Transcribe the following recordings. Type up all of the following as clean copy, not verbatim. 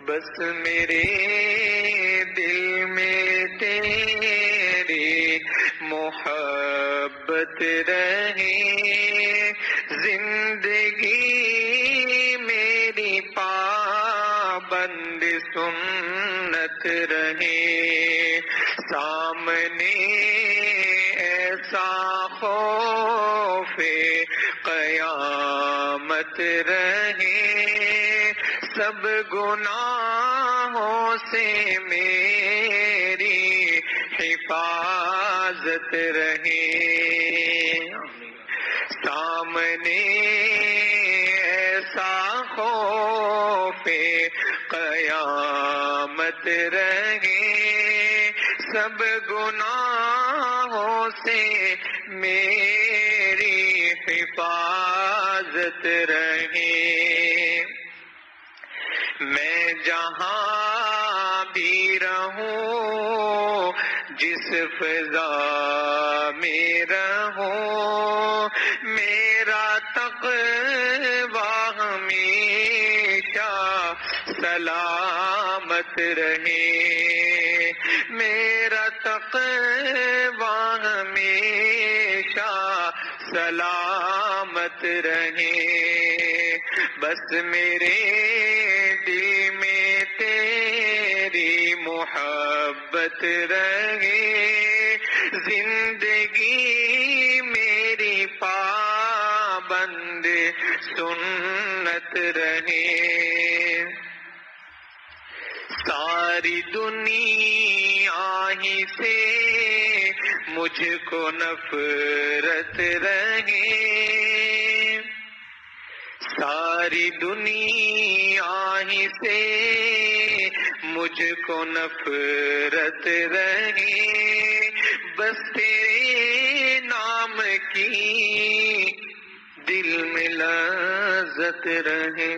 بس میرے دل میں تیری محبت رہے، زندگی میری پابند سنت رہے، سامنے ایسا خوف قیامت رہے، سب گناہوں سے میری حفاظت رہے، سامنے ایسا خوف قیامت رہے، سب گناہوں سے میری حفاظت رہے، میں جہاں بھی رہوں جس فضا میں رہوں، میرا تقویٰ ہمیشہ سلامت رہے، میرا تقویٰ ہمیشہ سلامت رہے، بس میرے دل میں تیری محبت رہے، زندگی میری پابند سنت رہے، ساری دنیا ہی سے مجھ کو نفرت رہے، ساری دنیا ہی سے مجھ کو نفرت رہے، بس تیرے نام کی دل میں لذت رہے،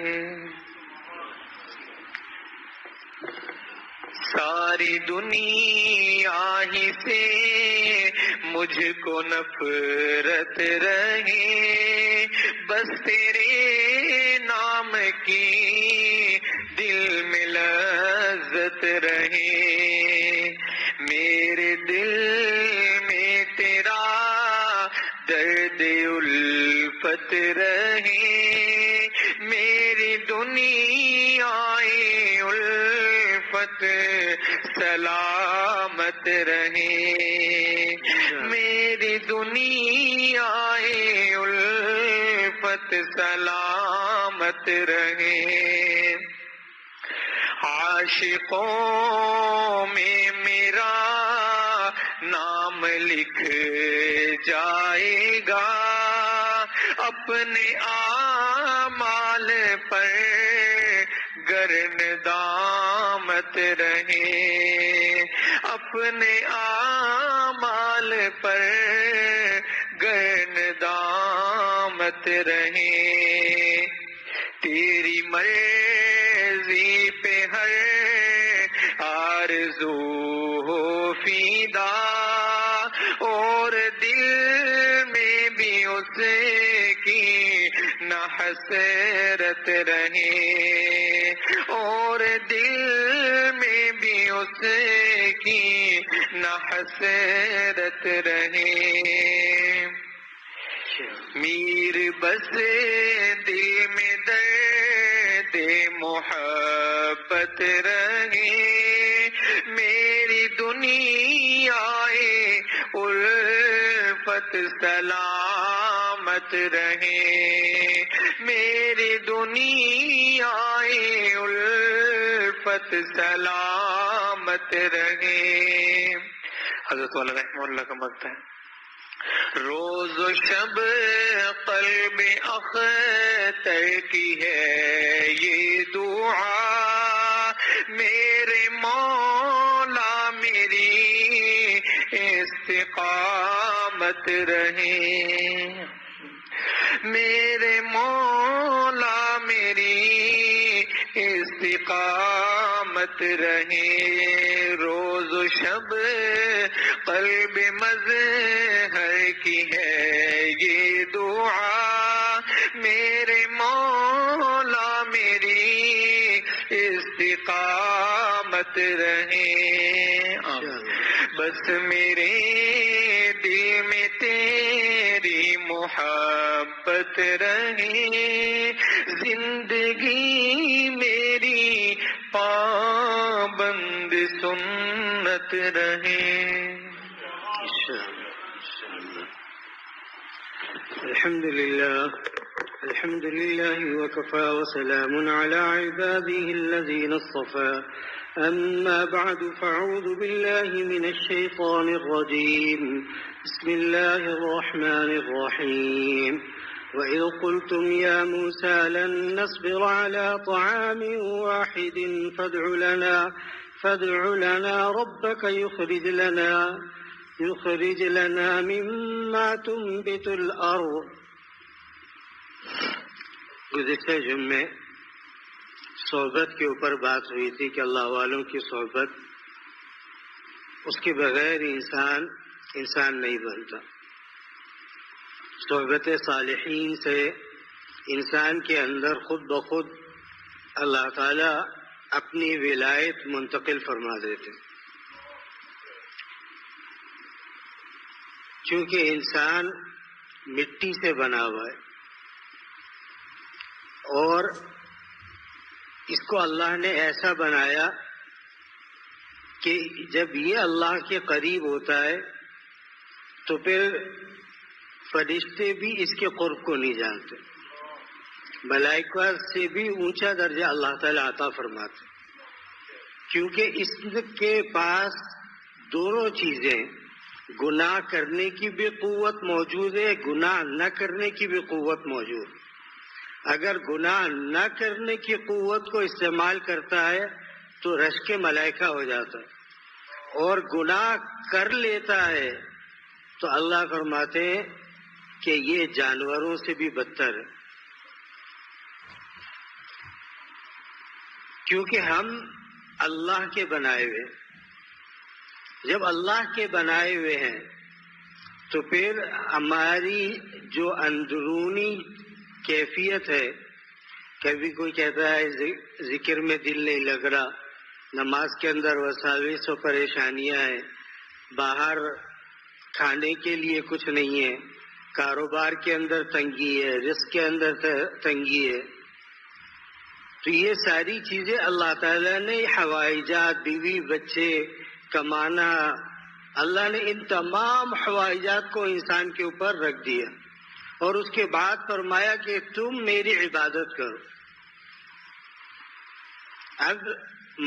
ساری دنیا ہی سے مجھ کو نفرت رہے، بس تیرے نام کی دل میں لذت رہے، میرے دل میں تیرا درد الفت رہے، میری دنیا الفت سلامت رہے، میری دنیا الفت سلامت رہے، عاشقوں میں میرا نام لکھ جائے گا، اپنے اعمال پر گر ندامت رہے، اپنے اعمال پر گر ندامت رہے، تیری مرضی پہ ہر آرزو ہو فیدا، اور دل میں بھی اس کی نہ حسرت رہے، اور دل میں بھی اس کی نہ حسرت رہے، میر بس دل میں درد محبت رہے، میری دنیا الفت سلامت رہے، میری دنیا الفت سلامت رہے، حضرت والا رحمہ اللہ کا مدح ہے، روز و شب قلب اختر کی ہے یہ دعا، میرے مولا میری استقامت رہے، میرے مولا میری استقامت رہے، روز و شب قلب مظہر کی ہے یہ دعا، میرے مولا میری استقامت رہے، بس میرے دل میں تیری محبت رہے، زندگی میری پابند سنت رہے۔ الحمد لله وكفى وسلام على عباده الذين اصطفى، أما بعد فأعوذ بالله من الشيطان الرجيم، بسم الله الرحمن الرحيم، وإذ قلتم يا موسى لن نصبر على طعام واحد فادع لنا ربك يخرج لنا مما تنبت الأرض۔ گزشتہ جمعے صحبت کے اوپر بات ہوئی تھی کہ اللہ والوں کی صحبت، اس کے بغیر انسان نہیں بنتا۔ صحبت صالحین سے انسان کے اندر خود بخود اللہ تعالی اپنی ولایت منتقل فرما دیتے، چونکہ انسان مٹی سے بنا ہوا ہے اور اس کو اللہ نے ایسا بنایا کہ جب یہ اللہ کے قریب ہوتا ہے تو پھر فرشتے بھی اس کے قرب کو نہیں جانتے، ملائکہ سے بھی اونچا درجہ اللہ تعالیٰ عطا فرماتے، کیونکہ اس کے پاس دونوں چیزیں، گناہ کرنے کی بھی قوت موجود ہے، گناہ نہ کرنے کی بھی قوت موجود ہے۔ اگر گناہ نہ کرنے کی قوت کو استعمال کرتا ہے تو رشک ملائکہ ہو جاتا ہے، اور گناہ کر لیتا ہے تو اللہ فرماتے ہیں کہ یہ جانوروں سے بھی بدتر ہے، کیونکہ ہم اللہ کے بنائے ہوئے، جب اللہ کے بنائے ہوئے ہیں تو پھر ہماری جو اندرونی کیفیت ہے، کبھی کوئی کہتا ہے ذکر میں دل نہیں لگ رہا، نماز کے اندر وساوس و پریشانیاں ہیں، باہر کھانے کے لیے کچھ نہیں ہے، کاروبار کے اندر تنگی ہے، رزق کے اندر تنگی ہے، تو یہ ساری چیزیں اللہ تعالیٰ نے حوائجات، بیوی بچے، کمانا، اللہ نے ان تمام حوائجات کو انسان کے اوپر رکھ دیا، اور اس کے بعد فرمایا کہ تم میری عبادت کرو۔ اب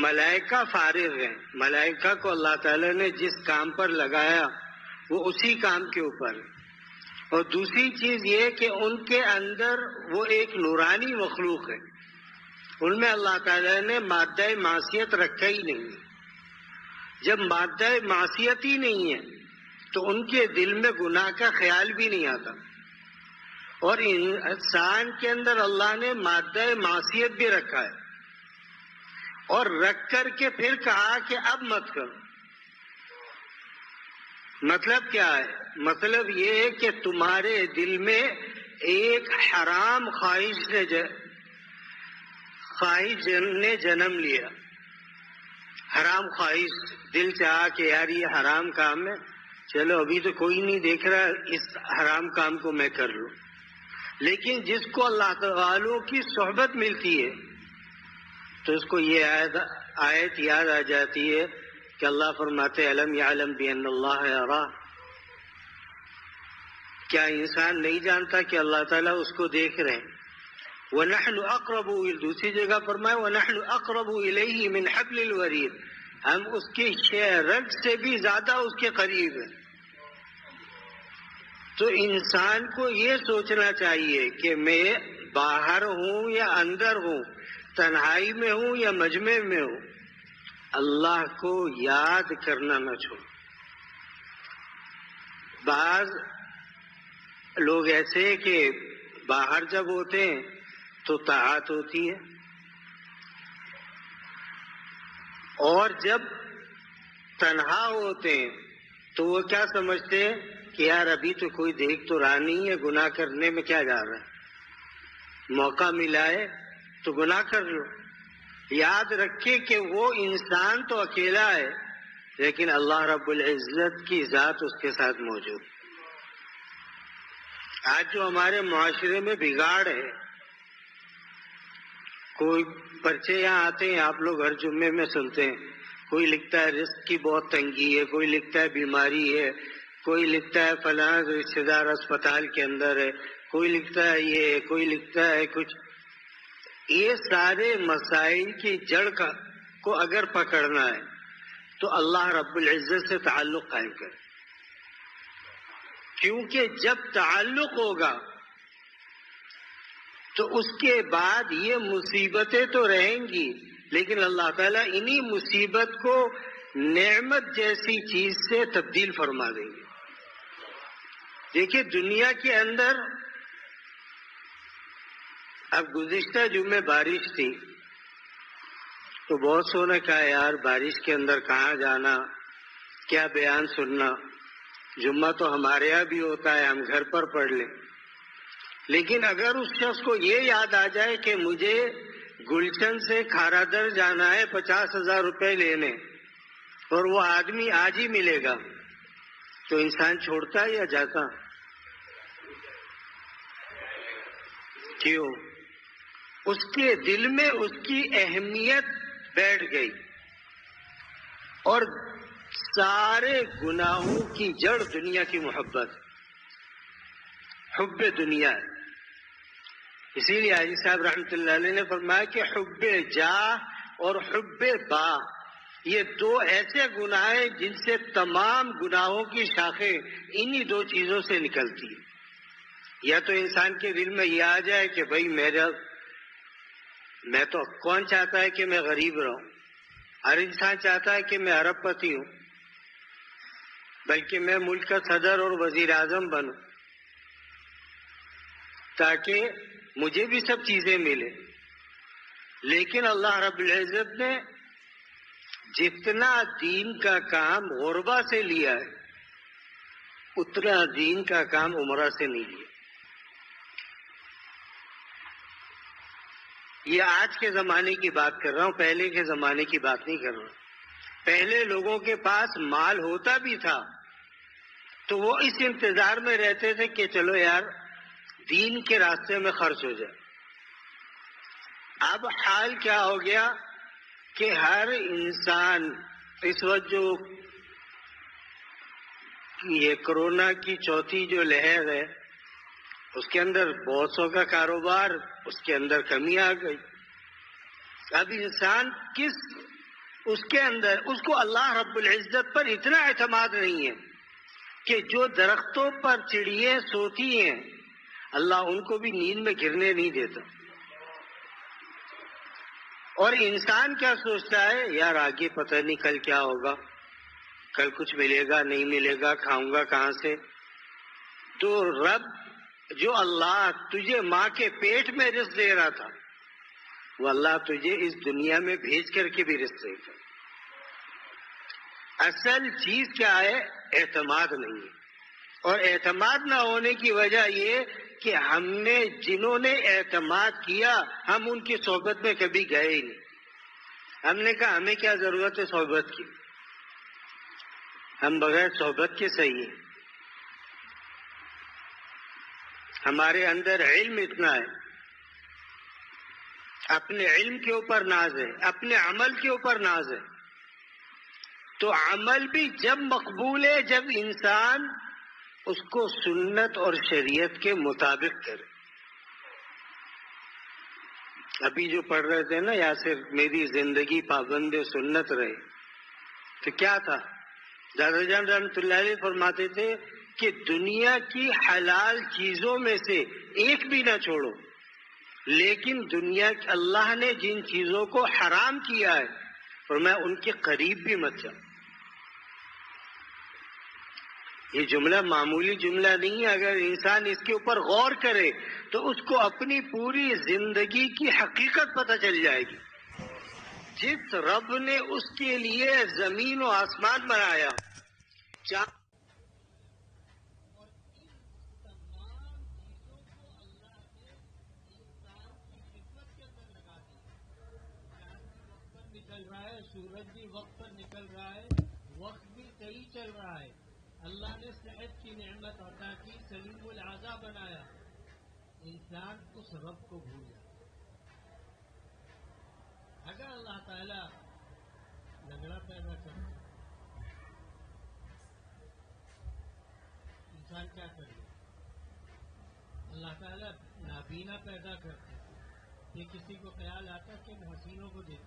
ملائکہ فارغ ہیں، ملائکہ کو اللہ تعالیٰ نے جس کام پر لگایا وہ اسی کام کے اوپر ہے، اور دوسری چیز یہ کہ ان کے اندر وہ ایک نورانی مخلوق ہے، ان میں اللہ تعالیٰ نے مادہ معصیت رکھا ہی نہیں ہے۔ جب مادہ معصیت ہی نہیں ہے تو ان کے دل میں گناہ کا خیال بھی نہیں آتا، اور انسان کے اندر اللہ نے مادہ معصیت بھی رکھا ہے، اور رکھ کر کے پھر کہا کہ اب مت کرو۔ مطلب کیا ہے؟ مطلب یہ ہے کہ تمہارے دل میں ایک حرام خواہش نے جنم لیا، حرام خواہش، دل چاہا کہ یار یہ حرام کام ہے، چلو ابھی تو کوئی نہیں دیکھ رہا، اس حرام کام کو میں کر لوں۔ لیکن جس کو اللہ تعالیٰ کی صحبت ملتی ہے تو اس کو یہ آیت یاد آ جاتی ہے کہ اللہ فرماتے الم یعلم بان اللہ یرا، کیا انسان نہیں جانتا کہ اللہ تعالیٰ اس کو دیکھ رہے ہیں؟ وَنَحْنُ أَقْرَبُ، دوسری جگہ فرمائے وَنَحْنُ أَقْرَبُ إِلَيْهِ مِنْ حَبْلِ الْوَرِيدِ، ہم اس کے رگ سے بھی زیادہ اس کے قریب ہیں۔ تو انسان کو یہ سوچنا چاہیے کہ میں باہر ہوں یا اندر ہوں، تنہائی میں ہوں یا مجمع میں ہوں، اللہ کو یاد کرنا نہ چھوڑ۔ بعض لوگ ایسے کہ باہر جب ہوتے ہیں تو طاعت ہوتی ہے، اور جب تنہا ہوتے ہیں تو وہ کیا سمجھتے ہیں کہ یار ابھی تو کوئی دیکھ تو رہا نہیں ہے، گناہ کرنے میں کیا جا رہا ہے، موقع ملا ہے تو گناہ کر لو۔ یاد رکھے کہ وہ انسان تو اکیلا ہے لیکن اللہ رب العزت کی ذات اس کے ساتھ موجود. آج جو ہمارے معاشرے میں بگاڑ ہے، کوئی پرچے یہاں آتے ہیں، آپ لوگ ہر جمعے میں سنتے ہیں، کوئی لکھتا ہے رزق کی بہت تنگی ہے، کوئی لکھتا ہے بیماری ہے، کوئی لکھتا ہے فلاں رشتے دار اسپتال کے اندر ہے، کوئی لکھتا ہے یہ، کوئی لکھتا ہے کچھ. یہ سارے مسائل کی جڑ کو اگر پکڑنا ہے تو اللہ رب العزت سے تعلق قائم کرے، کیونکہ جب تعلق ہوگا تو اس کے بعد یہ مصیبتیں تو رہیں گی لیکن اللہ تعالیٰ انہی مصیبت کو نعمت جیسی چیز سے تبدیل فرما دیں گے. دیکھیے دنیا کے اندر اب گزشتہ جمعے بارش تھی تو بہت سو نے کہا یار بارش کے اندر کہاں جانا، کیا بیان سننا، جمعہ تو ہمارے یہاں بھی ہوتا ہے، ہم گھر پر پڑھ لیں. لیکن اگر اس شخص کو یہ یاد آ جائے کہ مجھے گلشن سے کھارادر جانا ہے 50,000 روپے لینے اور وہ آدمی آج ہی ملے گا، تو انسان چھوڑتا یا جاتا؟ کیوں؟ اس کے دل میں اس کی اہمیت بیٹھ گئی اور سارے گناہوں کی جڑ دنیا کی محبت، حب دنیا ہے. اسی لیے حاجی صاحب رحمۃ اللہ علیہ نے فرمایا کہ حب جاہ اور حب با یہ دو ایسے گناہ ہیں جن سے تمام گناہوں کی شاخیں انہی دو چیزوں سے نکلتی ہیں. یا تو انسان کے دل میں یہ آ جائے کہ بھائی میں تو کون چاہتا ہے کہ میں غریب رہوں، ہر انسان چاہتا ہے کہ میں ارب پتی ہوں، بلکہ میں ملک کا صدر اور وزیر اعظم بنوں تاکہ مجھے بھی سب چیزیں ملے. لیکن اللہ رب العزت نے جتنا دین کا کام غربا سے لیا ہے اتنا دین کا کام عمرہ سے نہیں لیا. یہ آج کے زمانے کی بات کر رہا ہوں، پہلے کے زمانے کی بات نہیں کر رہا. پہلے لوگوں کے پاس مال ہوتا بھی تھا تو وہ اس انتظار میں رہتے تھے کہ چلو یار دین کے راستے میں خرچ ہو جائے. اب حال کیا ہو گیا کہ ہر انسان اس وقت جو یہ کرونا کی چوتھی جو لہر ہے اس کے اندر بہت سو کا کاروبار اس کے اندر کمی آ گئی. اب انسان اس کے اندر اس کو اللہ رب العزت پر اتنا اعتماد نہیں ہے کہ جو درختوں پر چڑیاں سوتی ہیں اللہ ان کو بھی نیند میں گرنے نہیں دیتا. اور انسان کیا سوچتا ہے یار آگے پتہ نہیں کل کیا ہوگا، کل کچھ ملے گا نہیں ملے گا، کھاؤں گا کہاں سے. تو رب جو اللہ تجھے ماں کے پیٹ میں رزق دے رہا تھا وہ اللہ تجھے اس دنیا میں بھیج کر کے بھی رزق دے گا. اصل چیز کیا ہے؟ اعتماد نہیں ہے. اور اعتماد نہ ہونے کی وجہ یہ کہ ہم نے جنہوں نے اعتماد کیا ہم ان کی صحبت میں کبھی گئے ہی نہیں. ہم نے کہا ہمیں کیا ضرورت ہے صحبت کی، ہم بغیر صحبت کے صحیح ہیں. ہمارے اندر علم اتنا ہے، اپنے علم کے اوپر ناز ہے، اپنے عمل کے اوپر ناز ہے. تو عمل بھی جب مقبول ہے جب انسان اس کو سنت اور شریعت کے مطابق کرے. ابھی جو پڑھ رہے تھے نا یاسر میری زندگی پابند سنت رہے، تو کیا تھا؟ دادا جان رحمۃ اللہ علیہ فرماتے تھے کہ دنیا کی حلال چیزوں میں سے ایک بھی نہ چھوڑو، لیکن دنیا اللہ نے جن چیزوں کو حرام کیا ہے اور میں ان کے قریب بھی مت جاؤں. یہ جملہ معمولی جملہ نہیں ہے. اگر انسان اس کے اوپر غور کرے تو اس کو اپنی پوری زندگی کی حقیقت پتہ چل جائے گی. جس رب نے اس کے لیے زمین و آسمان بنایا، ہے سورج بھی وقت پر نکل رہا ہے, وقت بھی صحیح چل رہا ہے, اللہ نے صحت کی نعمت عطا کی, سلیم الاعضاء بنایا, انسان اس رب کو بھول جاتا. اگر اللہ تعالیٰ لنگڑا پیدا کرتا انسان کیا کرے؟ اللہ تعالیٰ نابینا پیدا کرتے, یہ کسی کو خیال آتا کہ حسینوں کو دیکھ,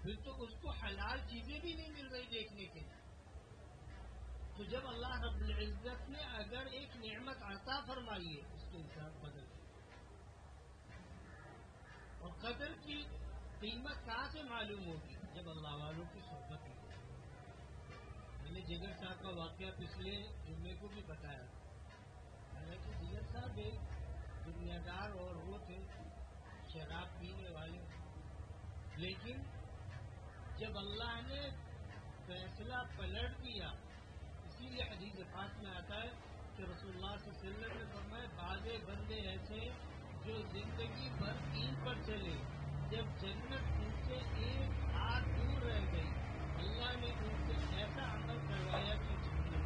پھر تو اس کو حلال چیزیں بھی نہیں مل رہی دیکھنے کے لیے. تو جب اللہ رب العزت نے اگر ایک نعمت عطا فرمائی ہے اس کے انسان قدر کرے, اور قدر کی قیمت کہاں سے معلوم ہوگی؟ جب اللہ والوں کی صحبت ہوگی. میں نے جگر صاحب کا واقعہ پچھلے جمعے کو بھی بتایا. حالانکہ جگر صاحب ایک دنیا دار اور وہ تھے شراب پینے والے, لیکن جب اللہ نے فیصلہ پلٹ دیا, اسی لیے حدیث پاک میں آتا ہے کہ رسول اللہ صلی اللہ علیہ وسلم نے فرمایا بعض بندے ایسے جو زندگی بھر دین پر چلے, جب جنت ان سے ایک ہاتھ دور رہ گئی اللہ نے ان سے ایسا عمل کروایا کہ جنت میں,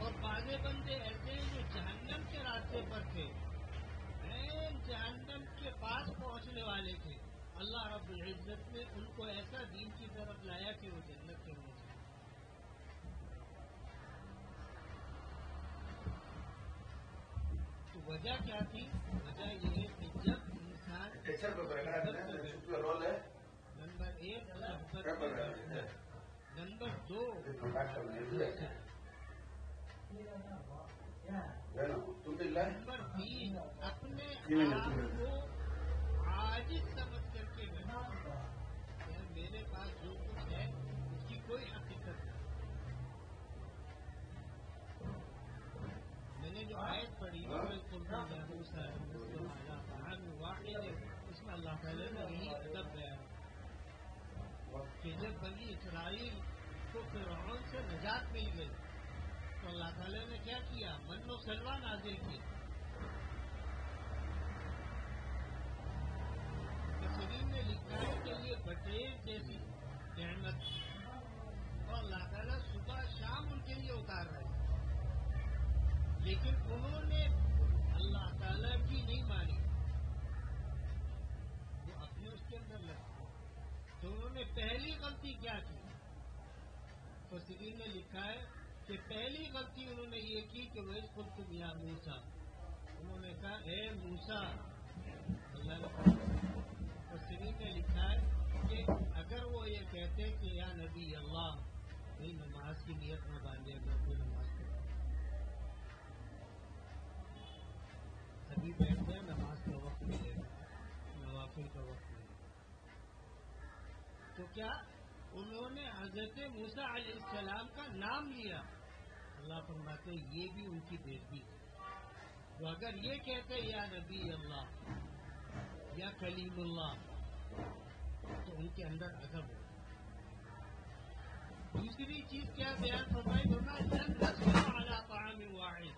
اور بعض بندے ایسے جو جہنم کے راستے پر تھے, جہنم کے پاس پہنچنے والے تھے, اللہ رب العزت نے ان کو ایسا دین کی طرف لایا کہ وہ جنت کے پہنچے. تو وجہ کیا تھی؟ وجہ یہ ہے کہ جب انسان نمبر 1 نمبر 2 نمبر 3 اپنے آپ کو عاجز سمجھ کر کے میرے پاس جو کچھ ہے اس کی کوئی حقیقت نہیں. میں نے جو آیت پڑھی واقعی اس میں اللہ تعالیٰ نے یہی ادب بیان کہ جب بنی اسرائیل کو فرعون سے نجات مل گئی تو اللہ تعالیٰ نے کیا کیا؟ من و سلوہ نازل کی. مفسرین نے لکھا ہے کہ یہ بٹیر جیسی نعمت اور اللہ تعالیٰ صبح شام ان کے لیے اتار رہے ہیں, لیکن انہوں نے اللہ تعالیٰ کی نہیں مانی, وہ اپنے اس کے اندر لگے. تو انہوں نے پہلی غلطی کیا کی؟ مفسرین نے لکھا ہے کہ پہلی غلطی انہوں نے یہ کی کہ وہ خود تم یا موسیٰ, انہوں نے کہا اے موسیٰ. اللہ نے مفسرین نے لکھا ہے کہ اگر وہ یہ کہتے کہ یا نبی اللہ بھائی نماز کی نیت نہ باندھے, اگر کوئی نماز پڑھے ابھی بیٹھ گیا, نماز کا وقت ملے گا, نوافل کا وقت ملے گا, تو کیا انہوں نے حضرت موسیٰ علیہ السلام کا نام لیا؟ اللہ فرماتے یہ بھی ان کی بےزتی ہے. تو اگر یہ کہتے یا نبی اللہ یا کلیم اللہ تو ان کے اندر ادب ہو. دوسری چیز کیا بیان فرمائی علی طعام واحد,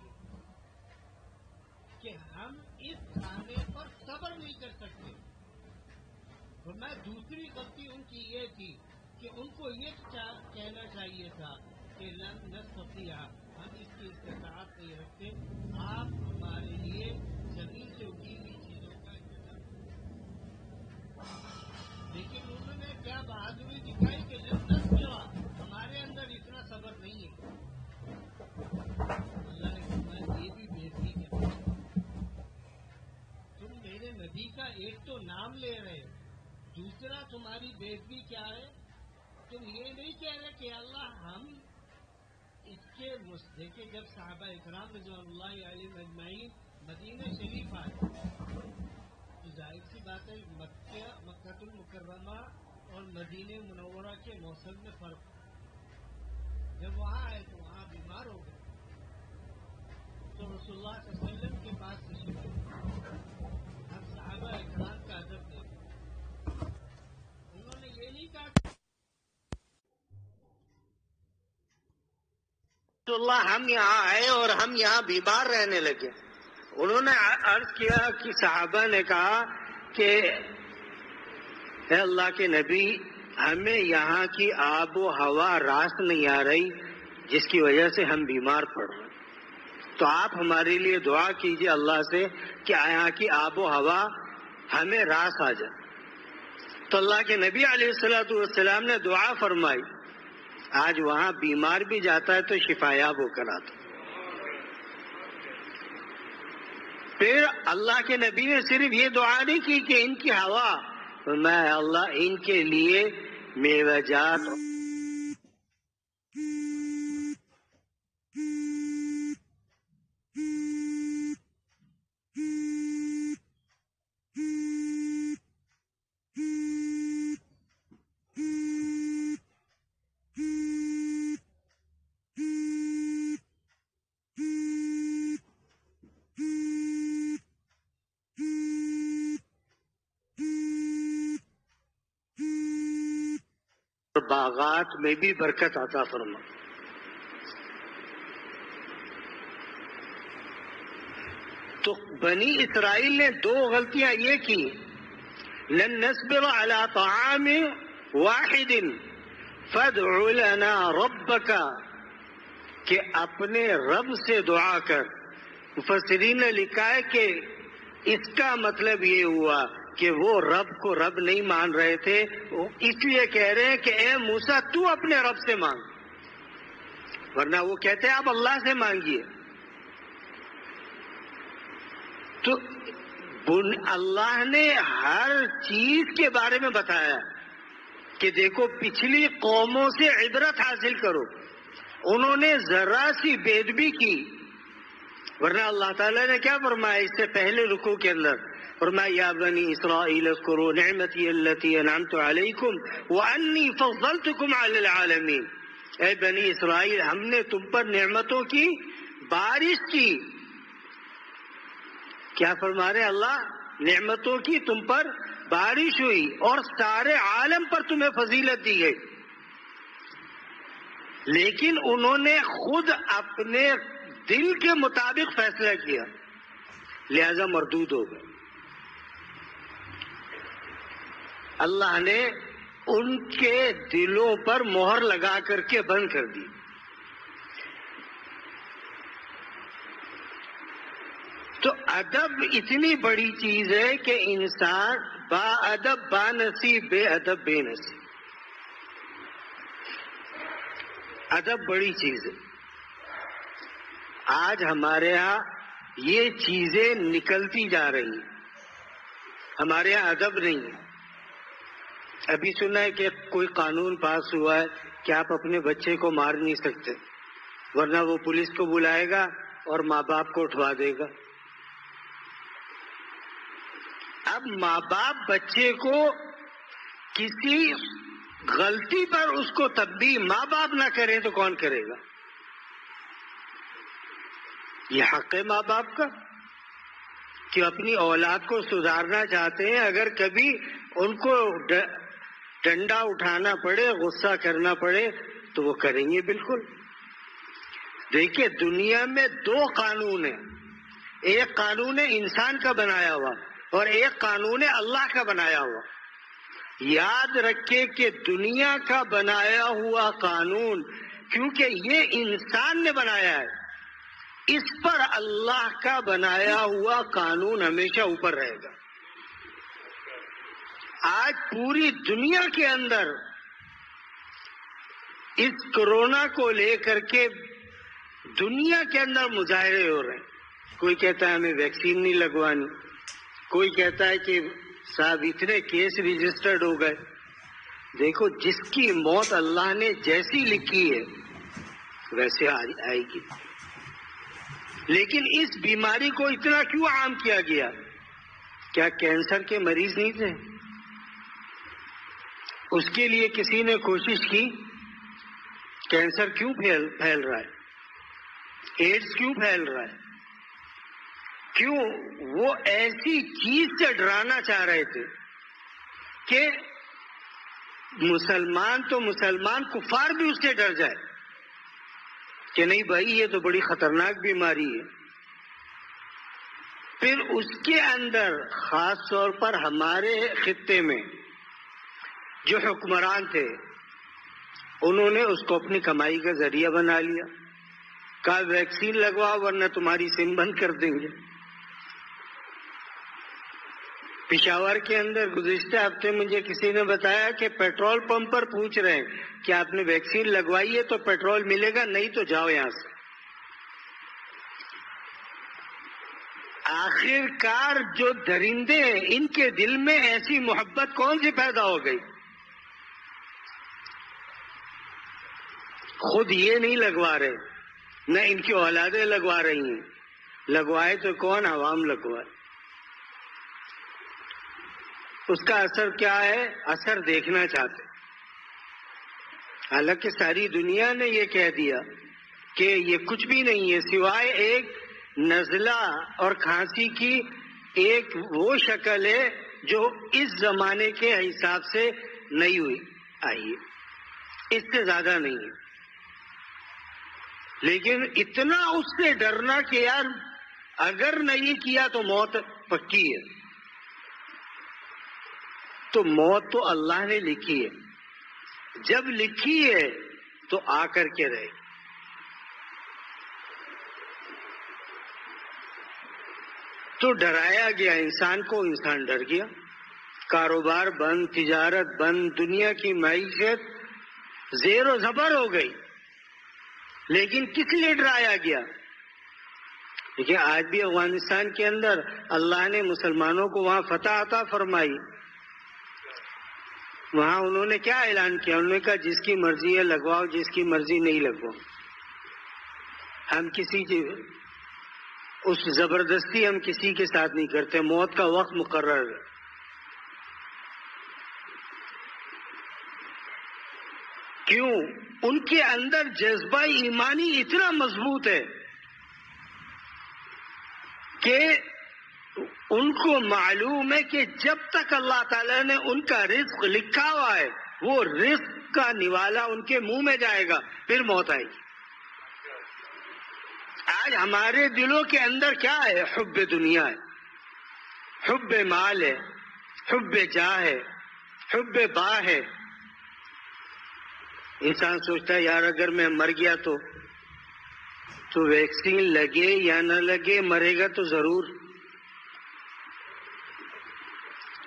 کہ ہم اس کھانے پر صبر نہیں کر سکتے. فرمایا دوسری غلطی ان کی یہ تھی کہ ان کو یہ کہنا چاہیے تھا کہ لن نستطيع, ہم اس کی استطاعت نہیں رکھتے, آپ ہمارے لیے زمین سے اگی ہوئی چیزوں کا انتظام. لیکن انہوں نے کیا بہادری دکھائی کہ لن نستطيع, ہمارے اندر اتنا صبر نہیں ہے. اللہ نے فرمایا یہ بھی بےزتی کرنا. تم میرے نبی کا ایک تو نام لے رہے ہو, دوسرا تمہاری بےزتی کیا ہے؟ تم یہ نہیں کہہ رہے کہ اللہ ہم اس کے دیکھیں جب صحابہ اکرام رضوان اللہ علیہ اجمعین مدینہ شریف آئے تو ظاہر سی بات ہے مکہ المکرمہ اور مدینہ منورہ کے موسم میں فرق. جب وہاں آئے تو وہاں بیمار ہو گئے تو رسول اللہ صلی اللہ علیہ وسلم کے پاس تشریف لائے. ہم صحابہ اکرام کا ادب دیکھیں, انہوں نے یہ نہیں کہا تو اللہ ہم یہاں آئے اور ہم یہاں بیمار رہنے لگے. انہوں نے عرض کیا کہ صحابہ نے کہا کہ اے اللہ کے نبی ہمیں یہاں کی آب و ہوا راست نہیں آ رہی جس کی وجہ سے ہم بیمار پڑ رہے ہیں، تو آپ ہمارے لیے دعا کیجئے اللہ سے کہ یہاں کی آب و ہوا ہمیں راس آ جائے۔ تو اللہ کے نبی علیہ الصلوۃ والسلام نے دعا فرمائی، آج وہاں بیمار بھی جاتا ہے تو شفایاب ہو کر آتا۔ پھر اللہ کے نبی نے صرف یہ دعا نہیں کی کہ ان کی ہوا، میں اللہ ان کے لیے میوہ جات باغات میں بھی برکت عطا فرما۔ تو بنی اسرائیل نے دو غلطیاں یہ کی، لن نصبر على طعام واحد فادع لنا ربک، کہ اپنے رب سے دعا کر۔ مفسرین نے لکھا ہے کہ اس کا مطلب یہ ہوا کہ وہ رب کو رب نہیں مان رہے تھے، اس لیے کہہ رہے ہیں کہ اے موسیٰ تو اپنے رب سے مانگ، ورنہ وہ کہتے ہیں آپ اللہ سے مانگیے۔ تو اللہ نے ہر چیز کے بارے میں بتایا کہ دیکھو پچھلی قوموں سے عبرت حاصل کرو، انہوں نے ذرا سی بے ادبی کی، ورنہ اللہ تعالیٰ نے کیا فرمایا اس سے پہلے رکوع کے اندر؟ فرمایا یا بنی اسرائیل اذکروا نعمتی التی انعمت علیکم وانی فضلتکم علی العالمین، اے بنی اسرائیل ہم نے تم پر نعمتوں کی بارش کی۔ کیا فرما رہے اللہ؟ نعمتوں کی تم پر بارش ہوئی اور سارے عالم پر تمہیں فضیلت دی گئی، لیکن انہوں نے خود اپنے دل کے مطابق فیصلہ کیا، لہذا مردود ہو گئے۔ اللہ نے ان کے دلوں پر مہر لگا کر کے بند کر دی۔ تو ادب اتنی بڑی چیز ہے کہ انسان با ادب با نصیب، بے ادب بے نصیب۔ ادب بڑی چیز ہے۔ آج ہمارے ہاں یہ چیزیں نکلتی جا رہی ہیں، ہمارے ہاں ادب نہیں ہے۔ ابھی سنا ہے کہ کوئی قانون پاس ہوا ہے کہ آپ اپنے بچے کو مار نہیں سکتے، ورنہ وہ پولیس کو بلائے گا اور ماں باپ کو اٹھوا دے گا۔ اب ماں باپ بچے کو کسی غلطی پر اس کو تنبیہ ماں باپ نہ کریں تو کون کرے گا؟ یہ حق ہے ماں باپ کا کہ اپنی اولاد کو سدھارنا چاہتے ہیں، اگر کبھی ان کو ڈنڈا اٹھانا پڑے، غصہ کرنا پڑے تو وہ کریں گے بالکل۔ دیکھیے دنیا میں دو قانون ہیں، ایک قانون ہے انسان کا بنایا ہوا اور ایک قانون ہے اللہ کا بنایا ہوا۔ یاد رکھے کہ دنیا کا بنایا ہوا قانون، کیونکہ یہ انسان نے بنایا ہے، اس پر اللہ کا بنایا ہوا قانون ہمیشہ اوپر رہے گا۔ آج پوری دنیا کے اندر اس کورونا کو لے کر کے دنیا کے اندر مظاہرے ہو رہے ہیں۔ کوئی کہتا ہے ہمیں ویکسین نہیں لگوانی، کوئی کہتا ہے کہ صاحب اتنے کیس رجسٹرڈ ہو گئے۔ دیکھو جس کی موت اللہ نے جیسی لکھی ہے ویسے آئے گی، لیکن اس بیماری کو اتنا کیوں عام کیا گیا؟ کیا کینسر کے مریض نہیں تھے؟ اس کے لیے کسی نے کوشش کی؟ کینسر کیوں پھیل رہا ہے؟ ایڈز کیوں پھیل رہا ہے؟ کیوں؟ وہ ایسی چیز سے ڈرانا چاہ رہے تھے کہ مسلمان تو مسلمان، کفار بھی اس سے ڈر جائے کہ نہیں بھائی یہ تو بڑی خطرناک بیماری ہے۔ پھر اس کے اندر خاص طور پر ہمارے خطے میں جو حکمران تھے انہوں نے اس کو اپنی کمائی کا ذریعہ بنا لیا. کہا ویکسین لگواؤ ورنہ تمہاری سم بند کر دیں گے. پشاور کے اندر گزشتہ ہفتے مجھے کسی نے بتایا کہ پیٹرول پمپ پر پوچھ رہے ہیں کہ آپ نے ویکسین لگوائی ہے تو پیٹرول ملے گا, نہیں تو جاؤ یہاں سے. آخر کار جو درندے ہیں ان کے دل میں ایسی محبت کون سی پیدا ہو گئی؟ خود یہ نہیں لگوا رہے, نہ ان کی اولادیں لگوا رہی ہیں. لگوائے تو کون؟ عوام لگوائے. اس کا اثر کیا ہے؟ اثر دیکھنا چاہتے. حالانکہ ساری دنیا نے یہ کہہ دیا کہ یہ کچھ بھی نہیں ہے سوائے ایک نزلہ اور کھانسی کی ایک وہ شکل ہے جو اس زمانے کے حساب سے نہیں ہوئی آئی ہے, اس سے زیادہ نہیں ہے. لیکن اتنا اس سے ڈرنا کہ یار اگر نہیں کیا تو موت پکی ہے. تو موت تو اللہ نے لکھی ہے, جب لکھی ہے تو آ کر کے رہے. تو ڈرایا گیا انسان کو, انسان ڈر گیا. کاروبار بند, تجارت بند, دنیا کی معیشت زیر و زبر ہو گئی. لیکن کس لیے ڈرایا گیا؟ دیکھیں آج بھی افغانستان کے اندر اللہ نے مسلمانوں کو وہاں فتح عطا فرمائی. وہاں انہوں نے کیا اعلان کیا؟ انہوں نے کہا جس کی مرضی ہے لگواؤ, جس کی مرضی نہیں لگواؤ. ہم کسی کی اس زبردستی ہم کسی کے ساتھ نہیں کرتے. موت کا وقت مقرر ہے. کیوں؟ ان کے اندر جذبہ ایمانی اتنا مضبوط ہے کہ ان کو معلوم ہے کہ جب تک اللہ تعالیٰ نے ان کا رزق لکھا ہوا ہے وہ رزق کا نوالا ان کے منہ میں جائے گا, پھر موت آئے گی. آج ہمارے دلوں کے اندر کیا ہے؟ حب دنیا ہے, حب مال ہے, حب جاہ ہے, حب با ہے. انسان سوچتا ہے یار اگر میں مر گیا تو ویکسین لگے یا نہ لگے مرے گا تو ضرور.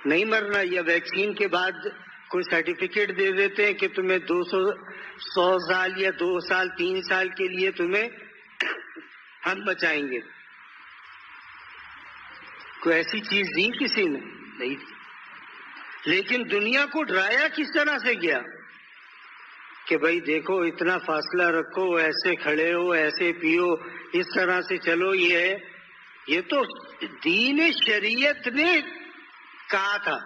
نہیں مرنا, یا ویکسین کے بعد کوئی سرٹیفکیٹ دے دیتے ہیں کہ تمہیں 100 سال یا 2 سال 3 سال کے لیے تمہیں ہم بچائیں گے. کوئی ایسی چیز دی کسی نے؟ نہیں دی. لیکن دنیا کو ڈرایا کس طرح سے گیا کہ بھائی دیکھو اتنا فاصلہ رکھو, ایسے کھڑے ہو, ایسے پیو, اس طرح سے چلو. یہ تو دین شریعت نے کہا تھا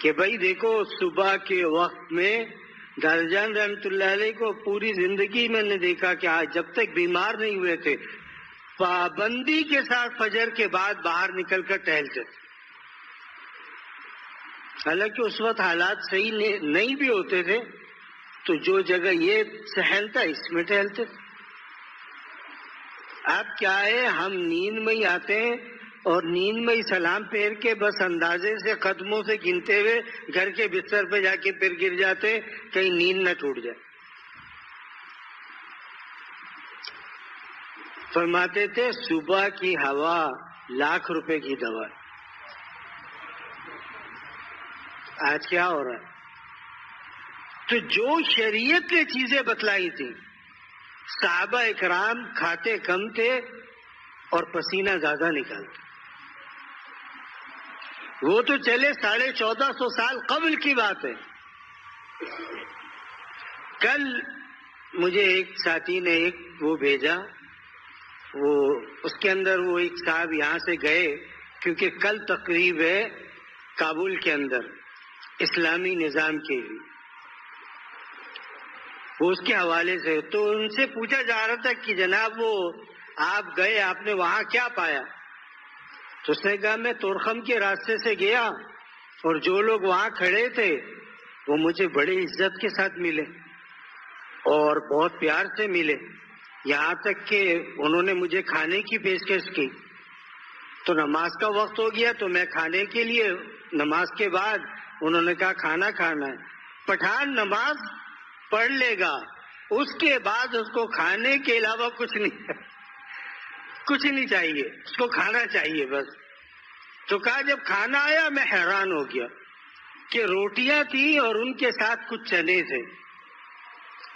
کہ بھائی دیکھو صبح کے وقت میں دادا جان رحمۃ اللہ علیہ کو پوری زندگی میں نے دیکھا کہ آج جب تک بیمار نہیں ہوئے تھے پابندی کے ساتھ فجر کے بعد باہر نکل کر ٹہلتے. حالانکہ اس وقت حالات صحیح نہیں بھی ہوتے تھے تو جو جگہ یہ سہل تھا اس میں ٹہلتے تھے. اب کیا ہے, ہم نیند میں ہی آتے ہیں اور نیند میں ہی سلام پھیر کے بس اندازے سے قدموں سے گنتے ہوئے گھر کے بستر پہ جا کے پھر گر جاتے کہیں نیند نہ ٹوٹ جائے. فرماتے تھے صبح کی ہوا لاکھ روپے کی دوا. آج کیا ہو رہا ہے؟ تو جو شریعت نے چیزیں بتلائی تھی, صحابہ اکرام کھاتے کم تھے اور پسینہ زیادہ نکالتے. وہ تو چلے 1450 سال قبل کی بات ہے. کل مجھے ایک ساتھی نے وہ بھیجا, وہ اس کے اندر وہ ایک صاحب یہاں سے گئے کیونکہ کل تقریب ہے کابل کے اندر اسلامی نظام کے لیے, وہ اس کے حوالے سے. تو ان سے پوچھا جا رہا تھا کہ جناب وہ آپ گئے, آپ نے وہاں کیا پایا؟ تو اس نے کہا میں تورخم کے راستے سے گیا اور جو لوگ وہاں کھڑے تھے وہ مجھے بڑی عزت کے ساتھ ملے اور بہت پیار سے ملے. یہاں تک کہ انہوں نے مجھے کھانے کی پیشکش کی، تو نماز کا وقت ہو گیا تو میں کھانے کے لیے، نماز کے بعد انہوں نے کہا کھانا کھانا ہے۔ پٹھان نماز پڑھ لے گا، اس کے بعد اس کو کھانے کے علاوہ کچھ نہیں چاہیے، اس کو کھانا چاہیے بس۔ تو کہا جب کھانا آیا میں حیران ہو گیا کہ روٹیاں تھی اور ان کے ساتھ کچھ چنے تھے۔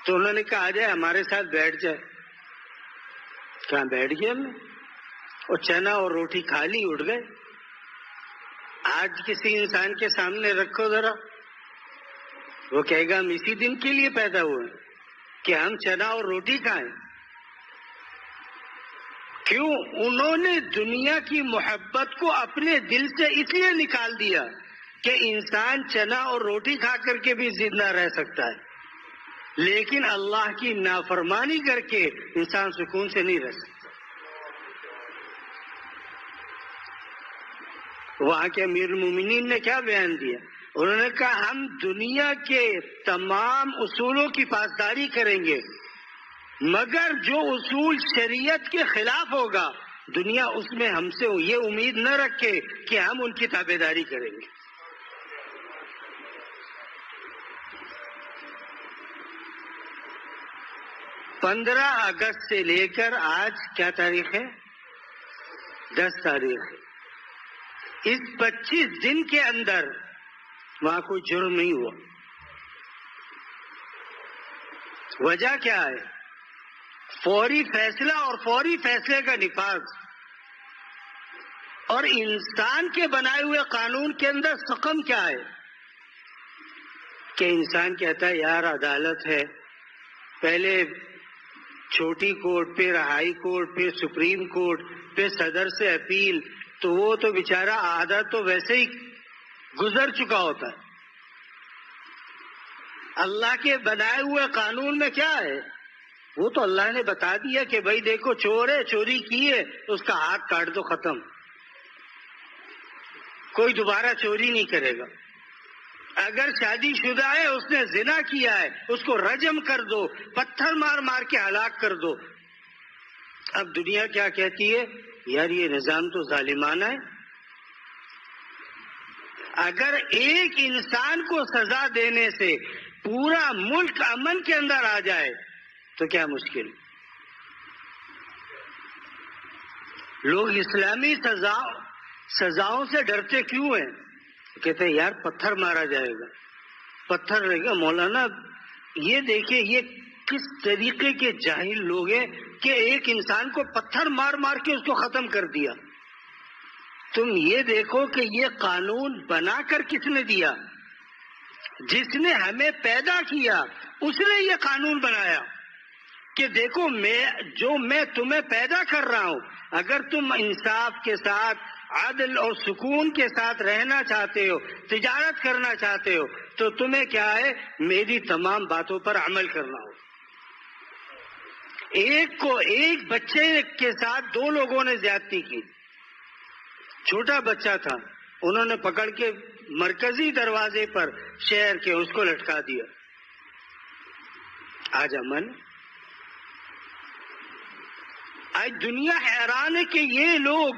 تو انہوں نے کہا آ جائے ہمارے ساتھ بیٹھ جائے۔ کہاں بیٹھ گیا میں، اور چنا اور روٹی کھا لی، اٹھ گئے۔ آج کسی انسان کے سامنے رکھو ذرا، وہ کہے گا ہم اسی دن کے لیے پیدا ہوئے کہ ہم چنا اور روٹی کھائیں۔ کیوں؟ انہوں نے دنیا کی محبت کو اپنے دل سے اس لیے نکال دیا کہ انسان چنا اور روٹی کھا کر کے بھی زندہ رہ سکتا ہے، لیکن اللہ کی نافرمانی کر کے انسان سکون سے نہیں رہ سکتا۔ وہاں کے امیر المومنین نے کیا بیان دیا؟ انہوں نے کہا ہم دنیا کے تمام اصولوں کی پاسداری کریں گے، مگر جو اصول شریعت کے خلاف ہوگا دنیا اس میں ہم سے یہ امید نہ رکھے کہ ہم ان کی تابعداری کریں گے۔ پندرہ اگست سے لے کر آج کیا تاریخ ہے؟ 10 تاریخ ہے۔ اس 25 دن کے اندر وہاں کوئی جرم نہیں ہوا۔ وجہ کیا ہے؟ فوری فیصلہ اور فوری فیصلے کا نفاذ، اور انسان کے بنائے ہوئے قانون کے اندر سقم کیا ہے کہ انسان کہتا ہے یار عدالت ہے، پہلے چھوٹی کورٹ، پھر ہائی کورٹ، پھر سپریم کورٹ، پھر صدر سے اپیل، تو وہ تو بیچارہ آدھا تو ویسے ہی گزر چکا ہوتا ہے۔ اللہ کے بنائے ہوئے قانون میں کیا ہے؟ وہ تو اللہ نے بتا دیا کہ بھائی دیکھو چور ہے، چوری کی ہے تو اس کا ہاتھ کاٹ دو، ختم، کوئی دوبارہ چوری نہیں کرے گا۔ اگر شادی شدہ ہے، اس نے زنا کیا ہے، اس کو رجم کر دو، پتھر مار مار کے ہلاک کر دو۔ اب دنیا کیا کہتی ہے؟ یار یہ نظام تو ظالمانہ ہے۔ اگر ایک انسان کو سزا دینے سے پورا ملک امن کے اندر آ جائے تو کیا مشکل؟ لوگ اسلامی سزاؤں سے ڈرتے کیوں ہیں؟ کہتے ہیں یار پتھر مارا جائے گا، پتھر رہے گا۔ مولانا یہ دیکھیں یہ کس طریقے کے جاہل لوگ ہیں کہ ایک انسان کو پتھر مار مار کے اس کو ختم کر دیا۔ تم یہ دیکھو کہ یہ قانون بنا کر کس نے دیا؟ جس نے ہمیں پیدا کیا اس نے یہ قانون بنایا کہ دیکھو میں تمہیں پیدا کر رہا ہوں، اگر تم انصاف کے ساتھ، عدل اور سکون کے ساتھ رہنا چاہتے ہو، تجارت کرنا چاہتے ہو، تو تمہیں کیا ہے؟ میری تمام باتوں پر عمل کرنا ہو۔ ایک بچے کے ساتھ 2 لوگوں نے زیادتی کی، چھوٹا بچہ تھا، انہوں نے پکڑ کے مرکزی دروازے پر شہر کے اس کو لٹکا دیا۔ آج امن؟ آج دنیا حیران ہے کہ یہ لوگ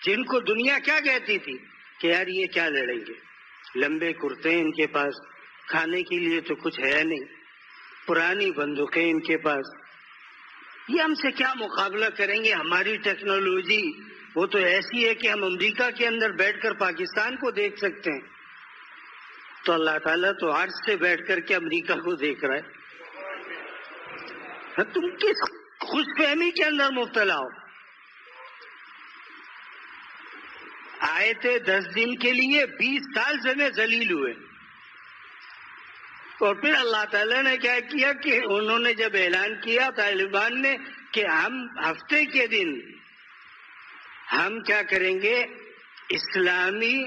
جن کو دنیا کیا کہتی تھی کہ یار یہ کیا لڑیں گے، لمبے کرتے ان کے پاس، کھانے کے لیے تو کچھ ہے نہیں، پرانی بندوقیں ان کے پاس، یہ ہم سے کیا مقابلہ کریں گے، ہماری ٹیکنالوجی وہ تو ایسی ہے کہ ہم امریکہ کے اندر بیٹھ کر پاکستان کو دیکھ سکتے ہیں۔ تو اللہ تعالیٰ تو عرش سے بیٹھ کر کے امریکہ کو دیکھ رہا ہے۔ تم کس خوش فہمی کے اندر مبتلا ہو؟ آئے تھے 10 دن کے لیے، 20 سال سے میں ذلیل ہوئے، اور پھر اللہ تعالیٰ نے کیا کیا کہ انہوں نے جب اعلان کیا طالبان نے کہ ہم ہفتے کے دن ہم کیا کریں گے، اسلامی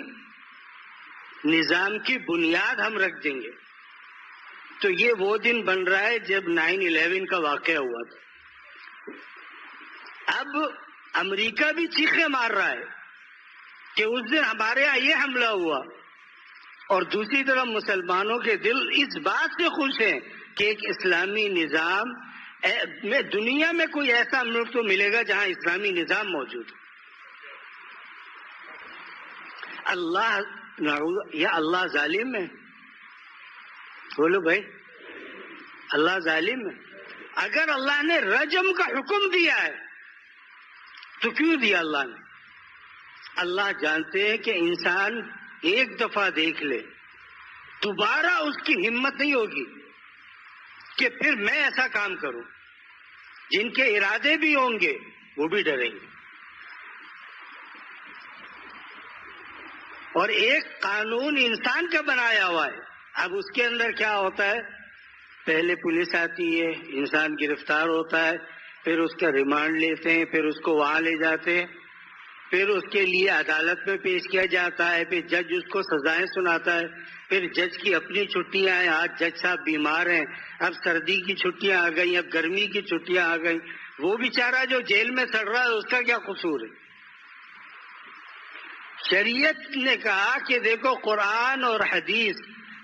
نظام کی بنیاد ہم رکھ دیں گے، تو یہ وہ دن بن رہا ہے جب 9/11 کا واقعہ ہوا تھا۔ اب امریکہ بھی چیخیں مار رہا ہے کہ اس دن ہمارے یہاں یہ حملہ ہوا، اور دوسری طرف مسلمانوں کے دل اس بات سے خوش ہیں کہ ایک اسلامی نظام میں دنیا میں کوئی ایسا ملک تو ملے گا جہاں اسلامی نظام موجود ہے. اللہ ظالم ہے؟ بولو بھائی، اللہ ظالم ہے؟ اگر اللہ نے رجم کا حکم دیا ہے تو کیوں دیا اللہ نے؟ اللہ جانتے ہیں کہ انسان ایک دفعہ دیکھ لے دوبارہ اس کی ہمت نہیں ہوگی کہ پھر میں ایسا کام کروں. جن کے ارادے بھی ہوں گے وہ بھی ڈریں گے. اور ایک قانون انسان کا بنایا ہوا ہے. اب اس کے اندر کیا ہوتا ہے؟ پہلے پولیس آتی ہے، انسان گرفتار ہوتا ہے، پھر اس کا ریمانڈ لیتے ہیں، پھر اس کو وہاں لے جاتے ہیں، پھر اس کے لیے عدالت میں پیش کیا جاتا ہے، پھر جج اس کو سزائیں سناتا ہے، پھر جج کی اپنی چھٹیاں ہیں. آج جج صاحب بیمار ہیں، اب سردی کی چھٹیاں آ گئی، اب گرمی کی چھٹیاں آ گئی. وہ بیچارہ جو جیل میں سڑ رہا ہے اس کا کیا قصور ہے؟ شریعت نے کہا کہ دیکھو قرآن اور حدیث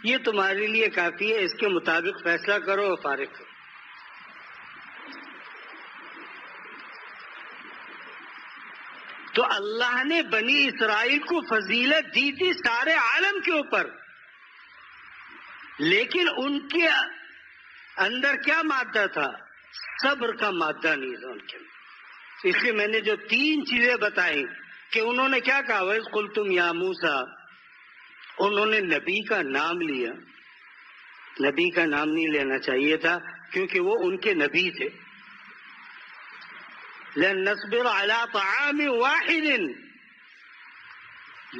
یہ تمہارے لیے کافی ہے، اس کے مطابق فیصلہ کرو اور فارغ کرو. تو اللہ نے بنی اسرائیل کو فضیلت دی تھی سارے عالم کے اوپر، لیکن ان کے اندر کیا مادہ تھا؟ صبر کا مادہ نہیں تھا ان کے اندر. اس لیے میں نے جو 3 چیزیں بتائی کہ انہوں نے کیا کہا، وَإِذْ قُلْتُمْ يَا مُوسَىٰ، انہوں نے نبی کا نام لیا. نبی کا نام نہیں لینا چاہیے تھا کیونکہ وہ ان کے نبی تھے. لَن نَصْبِرَ عَلَىٰ طَعَامٍ وَاحِدٍ،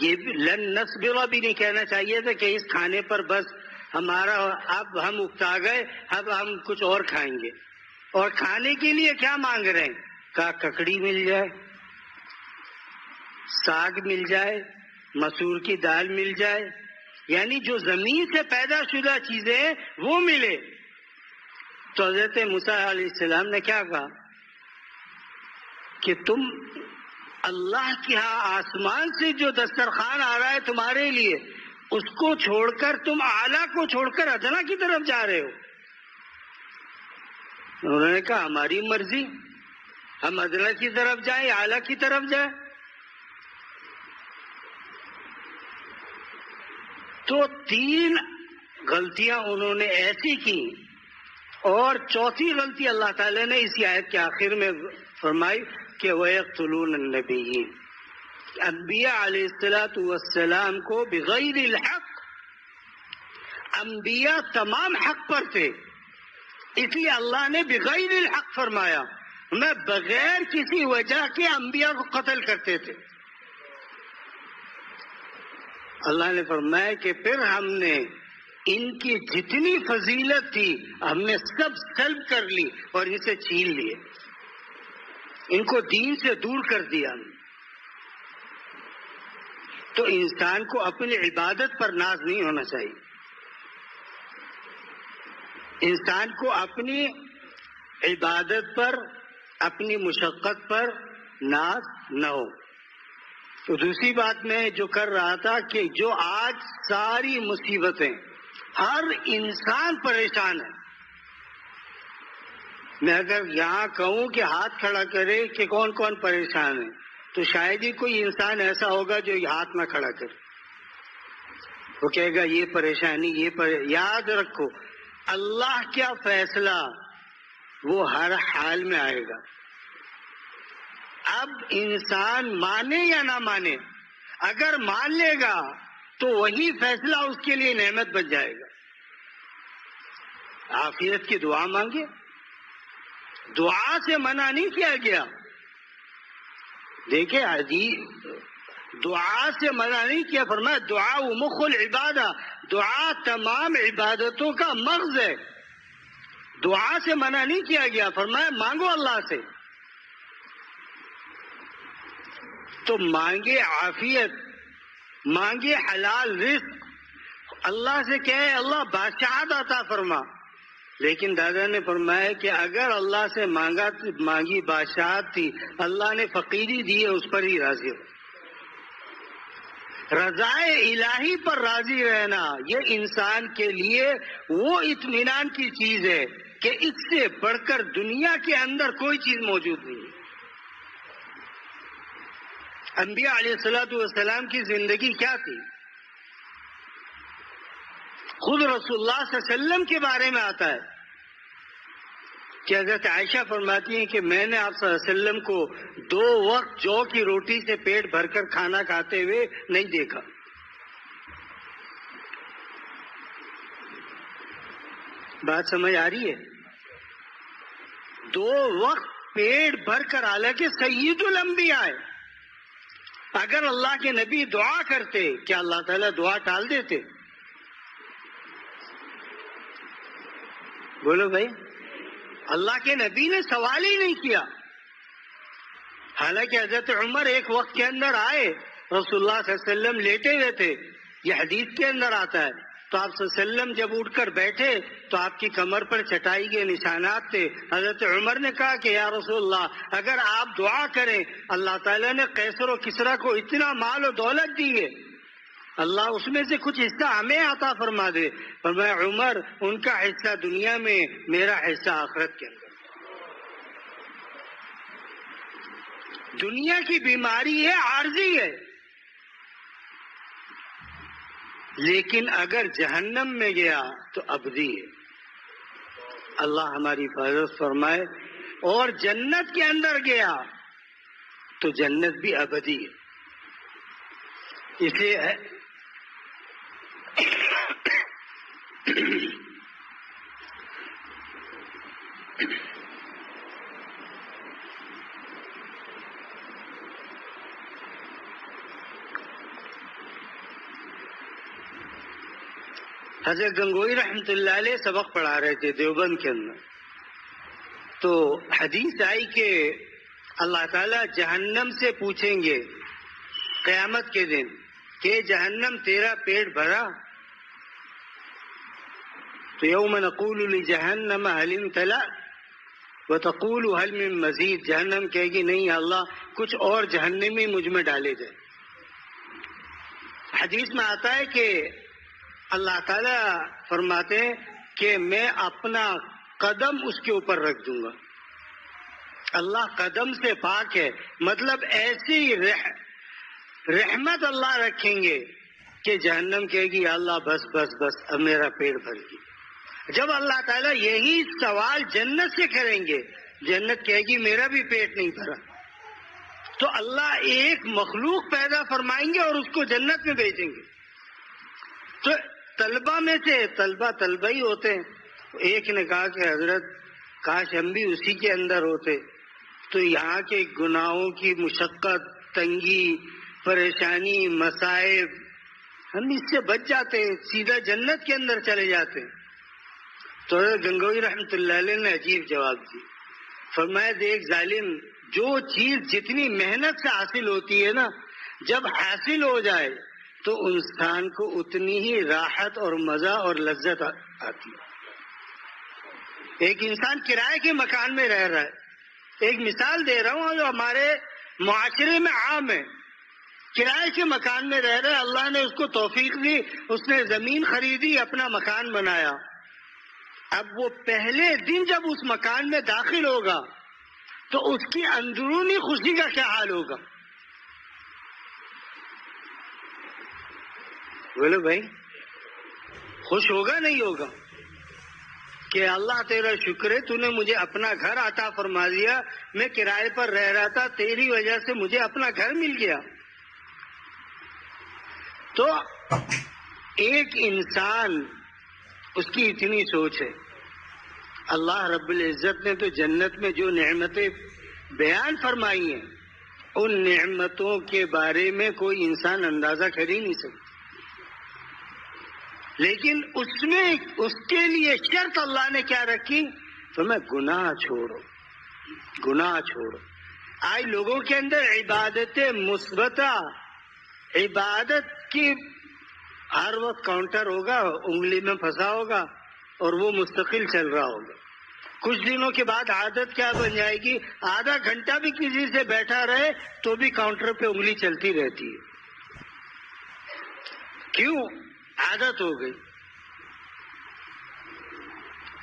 یہ لن نصبر بھی نہیں کہنا چاہیے تھا کہ اس کھانے پر بس ہمارا اب ہم اکتا گئے، اب ہم کچھ اور کھائیں گے. اور کھانے کے لیے کیا مانگ رہے ہیں؟ کہا ککڑی مل جائے، ساگ مل جائے، مسور کی دال مل جائے، یعنی جو زمین سے پیدا شدہ چیزیں وہ ملے. تو حضرت موسیٰ علیہ السلام نے کیا کہا کہ تم اللہ کے ہاں آسمان سے جو دسترخوان آ رہا ہے تمہارے لیے، اس کو چھوڑ کر تم اعلیٰ کو چھوڑ کر ادنا کی طرف جا رہے ہو. انہوں نے کہا ہماری مرضی، ہم ادنا کی طرف جائیں اعلیٰ کی طرف جائیں. تو 3 غلطیاں انہوں نے ایسی کی، اور 4تھی غلطی اللہ تعالی نے اسی آیت کے آخر میں فرمائی کہ وَيَقْتُلُونَ النَّبِيِّينَ، انبیاء علیہ السلام کو بغیر الحق. انبیاء تمام حق پر تھے، اس لیے اللہ نے بغیر الحق فرمایا. میں بغیر کسی وجہ کے انبیاء کو قتل کرتے تھے. اللہ نے فرمایا کہ پھر ہم نے ان کی جتنی فضیلت تھی ہم نے سب سلب کر لی اور ان سے چھین لیے، ان کو دین سے دور کر دیا. تو انسان کو اپنی عبادت پر ناز نہیں ہونا چاہیے. انسان کو اپنی عبادت پر، اپنی مشقت پر ناز نہ ہو. تو دوسری بات میں جو کر رہا تھا کہ جو آج ساری مصیبتیں، ہر انسان پریشان ہے. میں اگر یہاں کہوں کہ ہاتھ کھڑا کرے کہ کون کون پریشان ہے تو شاید ہی کوئی انسان ایسا ہوگا جو ہاتھ نہ کھڑا کرے. وہ کہے گا یہ پریشانی یاد رکھو اللہ کیا فیصلہ وہ ہر حال میں آئے گا. اب انسان مانے یا نہ مانے، اگر مان لے گا تو وہی فیصلہ اس کے لیے نعمت بن جائے گا. عافیت کی دعا مانگے، دعا سے منع نہیں کیا گیا. دیکھیں عزیز، دعا سے منع نہیں کیا، فرمایا دعا مخ العبادہ، دعا تمام عبادتوں کا مغز ہے. دعا سے منع نہیں کیا گیا، فرمایا مانگو اللہ سے. تو مانگے عافیت، مانگے حلال رزق، اللہ سے کہے اللہ بادشاہت عطا فرما. لیکن دادا نے فرمایا کہ اگر اللہ سے مانگی بادشاہت تھی، اللہ نے فقیری دی ہے، اس پر ہی راضی ہو. رضائے الہی پر راضی رہنا یہ انسان کے لیے وہ اطمینان کی چیز ہے کہ اس سے بڑھ کر دنیا کے اندر کوئی چیز موجود نہیں ہے۔ انبیاء علیہ الصلوۃ والسلام کی زندگی کیا تھی؟ خود رسول اللہ صلی اللہ علیہ وسلم کے بارے میں آتا ہے کہ حضرت عائشہ فرماتی ہیں کہ میں نے آپ صلی اللہ علیہ وسلم کو 2 وقت جو کی روٹی سے پیٹ بھر کر کھانا کھاتے ہوئے نہیں دیکھا۔ بات سمجھ آ رہی ہے؟ 2 وقت پیٹ بھر کر، حالانکہ سید الانبیاء ہے۔ اگر اللہ کے نبی دعا کرتے کیا اللہ تعالیٰ دعا ٹال دیتے؟ بولو بھائی، اللہ کے نبی نے سوال ہی نہیں کیا۔ حالانکہ حضرت عمر ایک وقت کے اندر آئے، رسول اللہ صلی اللہ علیہ وسلم لیٹے ہوئے تھے، یہ حدیث کے اندر آتا ہے، تو آپ صلی اللہ علیہ وسلم جب اٹھ کر بیٹھے تو آپ کی کمر پر چٹائی کے نشانات تھے۔ حضرت عمر نے کہا کہ یا رسول اللہ، اگر آپ دعا کریں اللہ تعالیٰ نے قیصر و کسریٰ کو اتنا مال و دولت دی ہے، اللہ اس میں سے کچھ حصہ ہمیں عطا فرما دے۔ فرمایا عمر، ان کا حصہ دنیا میں، میرا حصہ آخرت کے اندر۔ دنیا کی بیماری ہے، عارضی ہے، لیکن اگر جہنم میں گیا تو ابدی ہے۔ اللہ ہماری حفاظت فرمائے۔ اور جنت کے اندر گیا تو جنت بھی ابدی ہے۔ اس لیے حضرت گنگوئی رحمۃ اللہ علیہ سبق پڑھا رہے تھے دیوبند کے اندر، تو حدیث آئی کہ اللہ تعالیٰ جہنم سے پوچھیں گے قیامت کے دن کہ جہنم تیرا پیٹ بھرا؟ تو یوم نقول لجہنم هل امتلأت وتقول هل من مزید، جہنم کہے گی نہیں اللہ، کچھ اور جہنمی مجھ میں ڈالے جائے۔ حدیث میں آتا ہے کہ اللہ تعالیٰ فرماتے ہیں کہ میں اپنا قدم اس کے اوپر رکھ دوں گا۔ اللہ قدم سے پاک ہے، مطلب ایسی رحمت اللہ رکھیں گے کہ جہنم کہے گی یا اللہ بس بس بس، اب میرا پیٹ بھر گیا۔ جب اللہ تعالیٰ یہی سوال جنت سے کریں گے، جنت کہے گی میرا بھی پیٹ نہیں بھرا، تو اللہ ایک مخلوق پیدا فرمائیں گے اور اس کو جنت میں بھیجیں گے۔ تو طلبہ میں سے طلبہ ہی ہوتے ہیں۔ ایک نے کہا کہ حضرت کاش ہم بھی اسی کے اندر ہوتے تو یہاں کے گناہوں کی مشقت، تنگی، پریشانی، مصائب، ہم اس سے بچ جاتے، سیدھا جنت کے اندر چلے جاتے۔ تو حضرت گنگوئی رحمۃ اللہ علیہ نے عجیب جواب دی، فرمایا دیکھ ظالم، جو چیز جتنی محنت سے حاصل ہوتی ہے نا، جب حاصل ہو جائے تو انسان کو اتنی ہی راحت اور مزہ اور لذت آتی ہے۔ ایک انسان کرائے کے مکان میں رہ رہا ہے، ایک مثال دے رہا ہوں جو ہمارے معاشرے میں عام ہے، کرائے کے مکان میں رہ رہا ہے، اللہ نے اس کو توفیق دی، اس نے زمین خریدی، اپنا مکان بنایا۔ اب وہ پہلے دن جب اس مکان میں داخل ہوگا تو اس کی اندرونی خوشی کا کیا حال ہوگا؟ بولو بھائی، خوش ہوگا نہیں ہوگا کہ اللہ تیرا شکر ہے، تو نے مجھے اپنا گھر عطا فرما دیا، میں کرائے پر رہ رہا تھا، تیری وجہ سے مجھے اپنا گھر مل گیا۔ تو ایک انسان، اس کی اتنی سوچ ہے۔ اللہ رب العزت نے تو جنت میں جو نعمتیں بیان فرمائی ہیں، ان نعمتوں کے بارے میں کوئی انسان اندازہ کر ہی نہیں سکتا، لیکن اس میں اس کے لیے شرط اللہ نے کیا رکھی؟ تو میں گناہ چھوڑو، گناہ چھوڑو۔ آج لوگوں کے اندر عبادت مثبتہ، عبادت کی ہر وقت کاؤنٹر ہوگا، انگلی میں پھنسا ہوگا اور وہ مستقل چل رہا ہوگا۔ کچھ دنوں کے بعد عادت کیا بن جائے گی؟ آدھا گھنٹہ بھی کسی سے بیٹھا رہے تو بھی کاؤنٹر پہ انگلی چلتی رہتی ہے۔ کیوں؟ عادت ہو گئی۔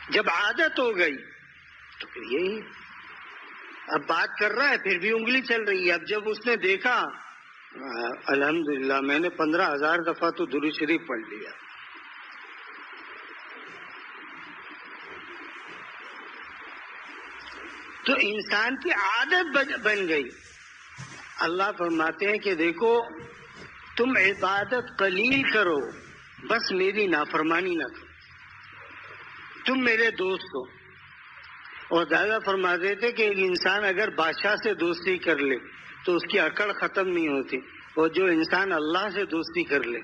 جب عادت ہو گئی تو پھر یہی اب بات کر رہا ہے پھر بھی انگلی چل رہی ہے. اب جب اس نے دیکھا الحمدللہ میں نے 15,000 دفعہ تو درود شریف پڑھ لیا. تو انسان کی عادت بن گئی. اللہ فرماتے ہیں کہ دیکھو تم عبادت قلیل کرو بس میری نافرمانی نہ کرو. تم میرے دوست ہو. اور دادا فرماتے تھے کہ ایک انسان اگر بادشاہ سے دوستی کر لے تو اس کی اکڑ ختم نہیں ہوتی، اور جو انسان اللہ سے دوستی کر لے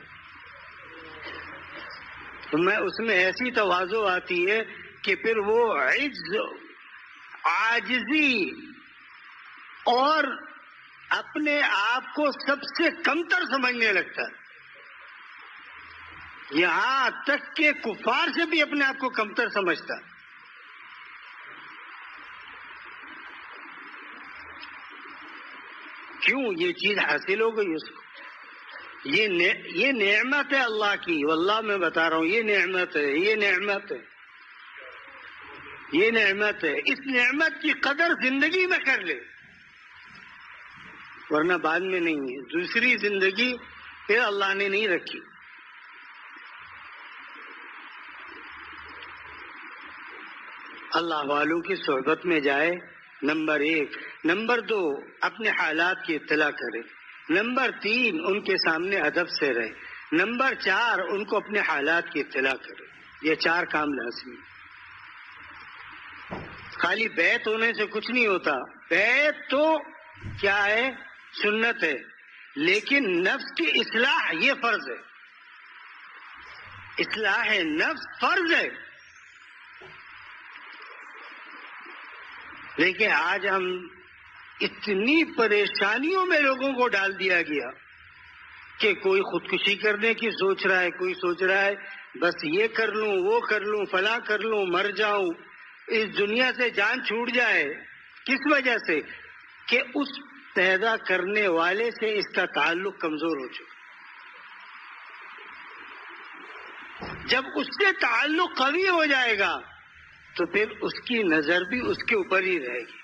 تو میں اس میں ایسی تواضع آتی ہے کہ پھر وہ عجز، عاجزی اور اپنے آپ کو سب سے کمتر سمجھنے لگتا ہے. یہاں تک کہ کفار سے بھی اپنے آپ کو کمتر سمجھتا ہے. کیوں؟ یہ چیز حاصل ہو گئی اس کو. یہ نعمت ہے اللہ کی. واللہ میں بتا رہا ہوں یہ نعمت ہے، یہ نعمت ہے، یہ نعمت ہے. اس نعمت کی قدر زندگی میں کر لے ورنہ بعد میں نہیں ہے. دوسری زندگی پھر اللہ نے نہیں رکھی. اللہ والوں کی صحبت میں جائے، نمبر 1. نمبر 2 اپنے حالات کی اطلاع کرے. نمبر 3 ان کے سامنے ادب سے رہے. نمبر 4 ان کو اپنے حالات کی اطلاع کرے. یہ 4 کام لازمی. خالی بیعت ہونے سے کچھ نہیں ہوتا. بیعت تو کیا ہے؟ سنت ہے. لیکن نفس کی اصلاح یہ فرض ہے. اصلاح نفس فرض ہے. لیکن آج ہم اتنی پریشانیوں میں لوگوں کو ڈال دیا گیا کہ کوئی خودکشی کرنے کی سوچ رہا ہے، کوئی سوچ رہا ہے بس یہ کر لوں، وہ کر لوں، فلاں کر لوں، مر جاؤں، اس دنیا سے جان چھوٹ جائے. کس وجہ سے؟ کہ اس پیدا کرنے والے سے اس کا تعلق کمزور ہو چکا. جب اس سے تعلق قوی ہو جائے گا تو پھر اس کی نظر بھی اس کے اوپر ہی رہے گی.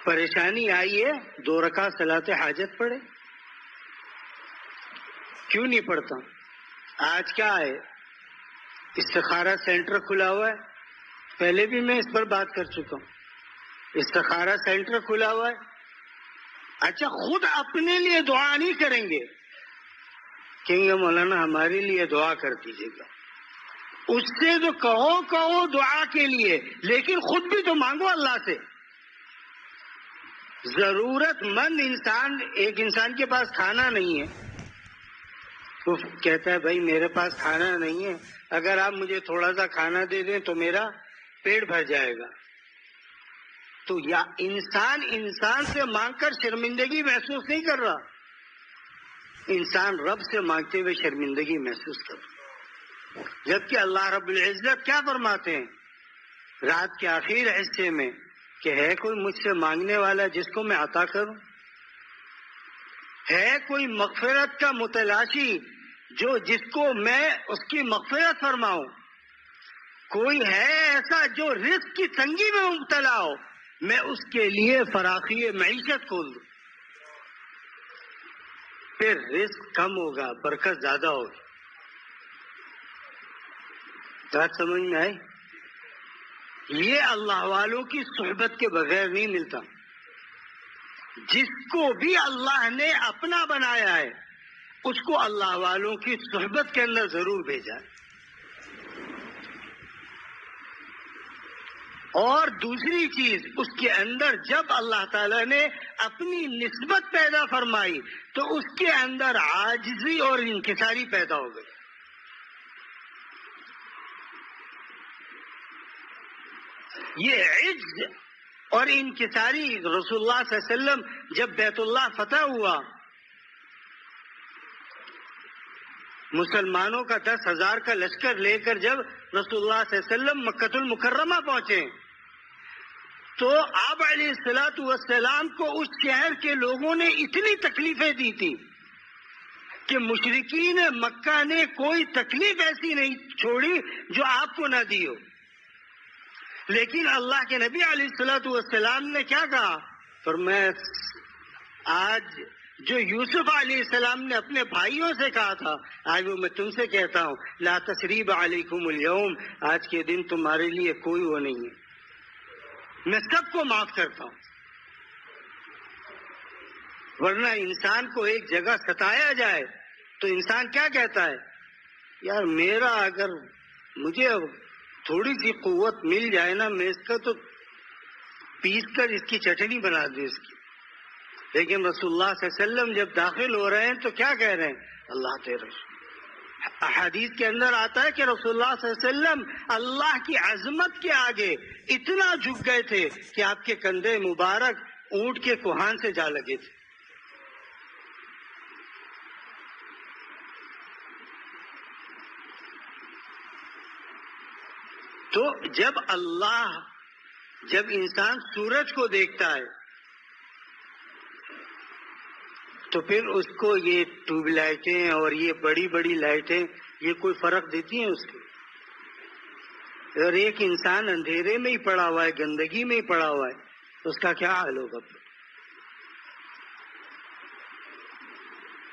پریشانی آئی ہے 2 رکعت صلاۃ حاجت پڑھے. کیوں نہیں پڑھتا؟ آج کیا ہے؟ استخارہ سینٹر کھلا ہوا ہے. پہلے بھی میں اس پر بات کر چکا ہوں. استخارہ سینٹر کھلا ہوا ہے. اچھا خود اپنے لیے دعا نہیں کریں گے، کہیں گے مولانا ہمارے لیے دعا کر دیجیے گا. اس سے تو کہو دعا کے لیے، لیکن خود بھی تو مانگو اللہ سے. ضرورت مند انسان، ایک انسان کے پاس کھانا نہیں ہے تو کہتا ہے بھائی میرے پاس کھانا نہیں ہے، اگر آپ مجھے تھوڑا سا کھانا دے دیں تو میرا پیٹ بھر جائے گا. تو یا انسان سے مانگ کر شرمندگی محسوس نہیں کر رہا، انسان رب سے مانگتے ہوئے شرمندگی محسوس کر رہا. جبکہ اللہ رب العزت کیا فرماتے ہیں رات کے آخر حصے میں کہ ہے کوئی مجھ سے مانگنے والا جس کو میں عطا کروں؟ ہے کوئی مغفرت کا متلاشی جس کو میں اس کی مغفرت فرماؤں؟ کوئی ہے ایسا جو رزق کی تنگی میں مبتلا ہو، میں اس کے لیے فراخی معیشت کھول دوں؟ پھر رزق کم ہوگا، برکت زیادہ ہوگی. بات سمجھ میں آئی؟ یہ اللہ والوں کی صحبت کے بغیر نہیں ملتا. جس کو بھی اللہ نے اپنا بنایا ہے اس کو اللہ والوں کی صحبت کے اندر ضرور بھیجا ہے. اور دوسری چیز اس کے اندر جب اللہ تعالیٰ نے اپنی نسبت پیدا فرمائی تو اس کے اندر عاجزی اور انکساری پیدا ہو گئی. یہ عجز اور انکساری رسول اللہ صلی اللہ علیہ وسلم جب بیت اللہ فتح ہوا، مسلمانوں کا 10,000 کا لشکر لے کر جب رسول اللہ صلی اللہ علیہ وسلم مکۃ المکرمہ پہنچے تو آپ علیہ الصلوۃ والسلام کو اس شہر کے لوگوں نے اتنی تکلیفیں دی تھی کہ مشرکین مکہ نے کوئی تکلیف ایسی نہیں چھوڑی جو آپ کو نہ دی ہو، لیکن اللہ کے نبی علیہ الصلوۃ والسلام نے کیا کہا؟ فرمایا آج جو یوسف علیہ السلام نے اپنے بھائیوں سے کہا تھا، آج وہ میں تم سے کہتا ہوں، لا تثریب علیکم اليوم، آج کے دن تمہارے لیے کوئی وہ نہیں ہے، میں سب کو معاف کرتا ہوں۔ ورنہ انسان کو ایک جگہ ستایا جائے تو انسان کیا کہتا ہے؟ یار میرا اگر مجھے تھوڑی سی قوت مل جائے نا، میں اس کا تو پیس کر اس کی چٹنی بنا دوں اس کی۔ لیکن رسول اللہ صلی اللہ علیہ وسلم جب داخل ہو رہے ہیں تو کیا کہہ رہے ہیں؟ اللہ تیرے احادیث کے اندر آتا ہے کہ رسول اللہ صلی اللہ علیہ وسلم اللہ کی عظمت کے آگے اتنا جھک گئے تھے کہ آپ کے کندھے مبارک اونٹ کے کوہان سے جا لگے تھے۔ تو جب انسان سورج کو دیکھتا ہے تو پھر اس کو یہ ٹیوب لائٹیں اور یہ بڑی بڑی لائٹیں یہ کوئی فرق دیتی ہیں اس کو؟ اور ایک انسان اندھیرے میں ہی پڑا ہوا ہے، گندگی میں ہی پڑا ہوا ہے، تو اس کا کیا حال ہوگا؟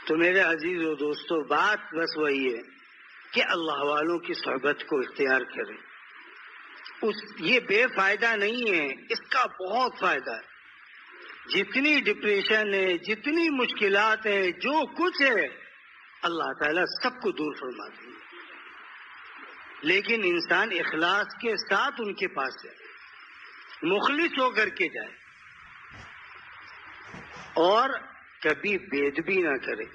تو میرے عزیز و دوستو، بات بس وہی ہے کہ اللہ والوں کی صحبت کو اختیار کریں۔ یہ بے فائدہ نہیں ہے، اس کا بہت فائدہ ہے۔ جتنی ڈپریشن ہے، جتنی مشکلات ہیں، جو کچھ ہے، اللہ تعالیٰ سب کو دور فرما دیں گے، لیکن انسان اخلاص کے ساتھ ان کے پاس جائے، مخلص ہو کر کے جائے، اور کبھی بید بھی نہ کرے۔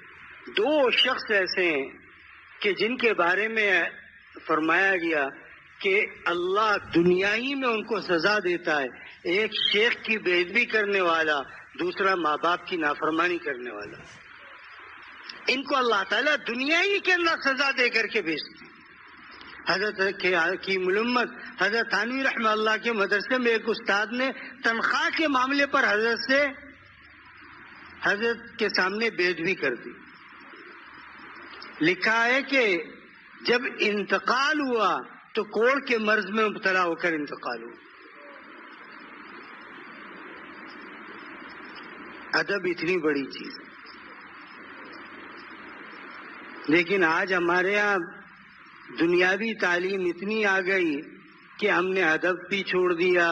دو شخص ایسے ہیں کہ جن کے بارے میں فرمایا گیا کہ اللہ دنیا ہی میں ان کو سزا دیتا ہے، ایک شیخ کی بے ادبی کرنے والا، دوسرا ماں باپ کی نافرمانی کرنے والا۔ ان کو اللہ تعالیٰ دنیا ہی کے اندر سزا دے کر کے بھیجتے ہیں۔ حضرت کی ملمت حضرت تھانوی رحمہ اللہ کے مدرسے میں ایک استاد نے تنخواہ کے معاملے پر حضرت کے سامنے بے ادبی کر دی۔ لکھا ہے کہ جب انتقال ہوا تو کوڑ کے مرض میں مبتلا ہو کر انتقال ہوا۔ ادب اتنی بڑی چیز ہے، لیکن آج ہمارے ہاں دنیاوی تعلیم اتنی آ گئی کہ ہم نے ادب بھی چھوڑ دیا،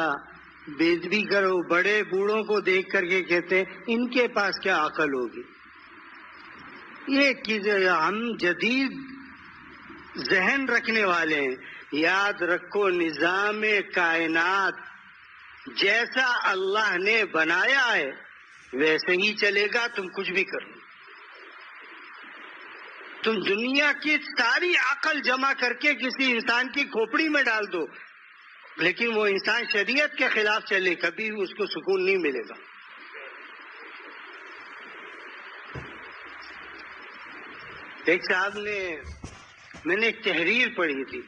بے ادبی کرو، بڑے بوڑھوں کو دیکھ کر کے کہتے ہیں ان کے پاس کیا عقل ہوگی۔ یہ چیزیں ہم جدید ذہن رکھنے والے ہیں۔ یاد رکھو، نظام کائنات جیسا اللہ نے بنایا ہے ویسے ہی چلے گا، تم کچھ بھی کرو۔ تم دنیا کی ساری عقل جمع کر کے کسی انسان کی کھوپڑی میں ڈال دو، لیکن وہ انسان شریعت کے خلاف چلے، کبھی اس کو سکون نہیں ملے گا۔ ایک صاحب میں نے ایک تحریر پڑھی تھی،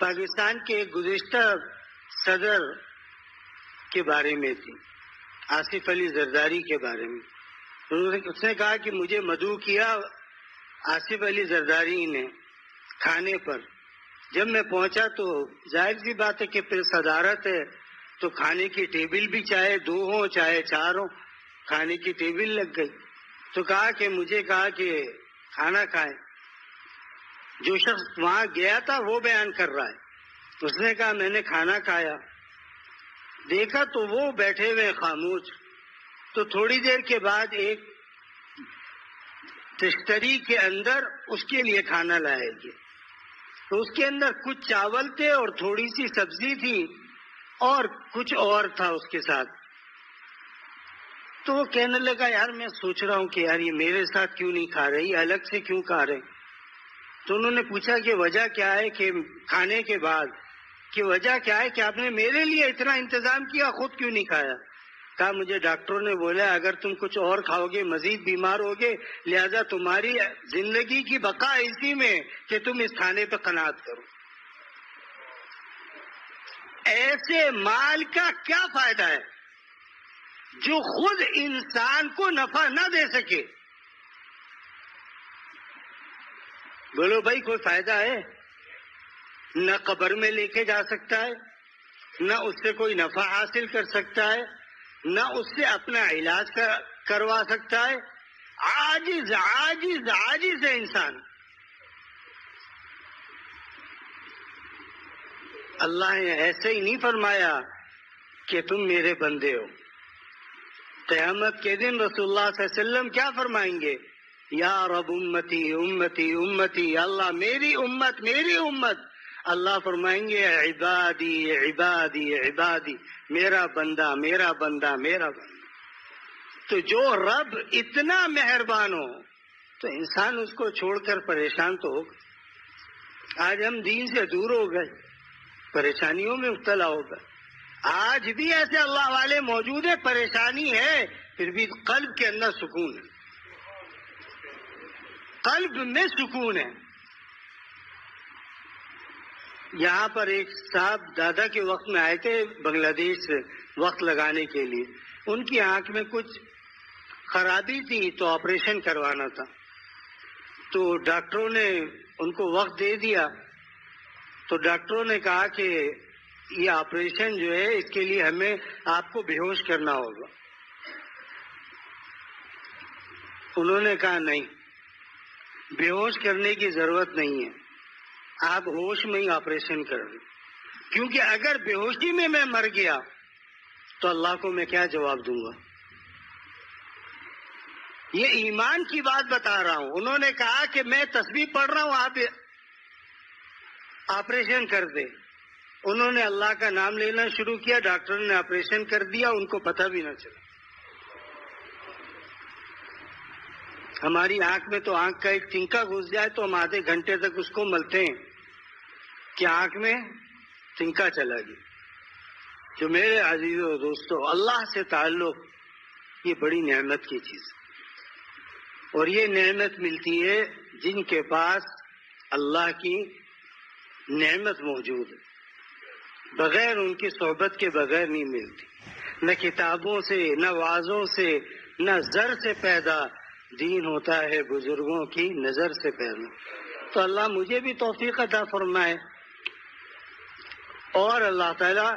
پاکستان کے گزشتہ صدر کے بارے میں تھی، آصف علی زرداری کے بارے میں۔ اس نے کہا کہ مجھے مدعو کیا آصف علی زرداری نے کھانے پر۔ جب میں پہنچا تو ظاہر سی بات ہے کہ پھر صدارت ہے تو کھانے کی ٹیبل بھی چاہے 2 ہوں چاہے 4 ہوں، کھانے کی ٹیبل لگ گئی۔ تو مجھے کہا کہ کھانا کھائیں۔ جو شخص وہاں گیا تھا وہ بیان کر رہا ہے، اس نے کہا میں نے کھانا کھایا، دیکھا تو وہ بیٹھے ہوئے خاموش۔ تو تھوڑی دیر کے بعد ایک تشتری کے اندر اس کے لیے کھانا لائے گئے، تو اس کے اندر کچھ چاول تھے اور تھوڑی سی سبزی تھی اور کچھ اور تھا اس کے ساتھ۔ تو وہ کہنے لگا یار میں سوچ رہا ہوں کہ یار یہ میرے ساتھ کیوں نہیں کھا رہے، یہ الگ سے کیوں کھا رہے۔ تو انہوں نے پوچھا کہ وجہ کیا ہے، کہ کھانے کے بعد کہ وجہ کیا ہے کہ آپ نے میرے لیے اتنا انتظام کیا، خود کیوں نہیں کھایا؟ کہا مجھے ڈاکٹروں نے بولا اگر تم کچھ اور کھاؤ گے مزید بیمار ہوگے، لہذا تمہاری زندگی کی بقا اسی میں کہ تم اس کھانے پہ قناعت کرو۔ ایسے مال کا کیا فائدہ ہے جو خود انسان کو نفع نہ دے سکے؟ بولو بھائی کوئی فائدہ ہے؟ نہ قبر میں لے کے جا سکتا ہے، نہ اس سے کوئی نفع حاصل کر سکتا ہے، نہ اس سے اپنا علاج کروا سکتا ہے. عاجز عاجز عاجز ہے انسان. اللہ نے ایسے ہی نہیں فرمایا کہ تم میرے بندے ہو. قیامت کے دن رسول اللہ صلی اللہ علیہ وسلم کیا فرمائیں گے؟ یا رب امتی امتی امتی، اللہ میری امت میری امت. اللہ فرمائیں گے عبادی عبادی عبادی، میرا بندہ میرا بندہ میرا بندہ. تو جو رب اتنا مہربان ہو تو انسان اس کو چھوڑ کر پریشان تو ہوگا. آج ہم دین سے دور ہو گئے، پریشانیوں میں مبتلا ہو گئے. آج بھی ایسے اللہ والے موجود ہیں، پریشانی ہے پھر بھی قلب کے اندر سکون ہے، قلب میں سکون ہے. یہاں پر ایک صاحب دادا کے وقت میں آئے تھے بنگلہ دیش سے وقت لگانے کے لیے. ان کی آنکھ میں کچھ خرابی تھی تو آپریشن کروانا تھا. تو ڈاکٹروں نے ان کو وقت دے دیا. تو ڈاکٹروں نے کہا کہ یہ آپریشن جو ہے اس کے لیے ہمیں آپ کو بے ہوش کرنا ہوگا. انہوں نے کہا نہیں، بے ہوش کرنے کی ضرورت نہیں ہے، آپ ہوش میں ہی آپریشن کر دیں. کیونکہ اگر بے ہوشی میں مر گیا تو اللہ کو میں کیا جواب دوں گا؟ یہ ایمان کی بات بتا رہا ہوں. انہوں نے کہا کہ میں تسبیح پڑھ رہا ہوں، آپ آپریشن کر دیں. انہوں نے اللہ کا نام لینا شروع کیا، ڈاکٹر نے آپریشن کر دیا، ان کو پتہ بھی نہ چلا. ہماری آنکھ میں تو آنکھ کا ایک ٹنکا گھس جائے تو ہم آدھے گھنٹے تک اس کو ملتے ہیں کہ آنکھ میں ٹنکا چلا گیا. جو میرے عزیزوں دوستوں، اللہ سے تعلق یہ بڑی نعمت کی چیز ہے. اور یہ نعمت ملتی ہے جن کے پاس اللہ کی نعمت موجود ہے. بغیر ان کی صحبت کے بغیر نہیں ملتی. نہ کتابوں سے، نہ وعظوں سے، نہ زر سے پیدا دین ہوتا ہے، بزرگوں کی نظر سے پیدا. تو اللہ مجھے بھی توفیق عطا فرمائے، اور اللہ تعالیٰ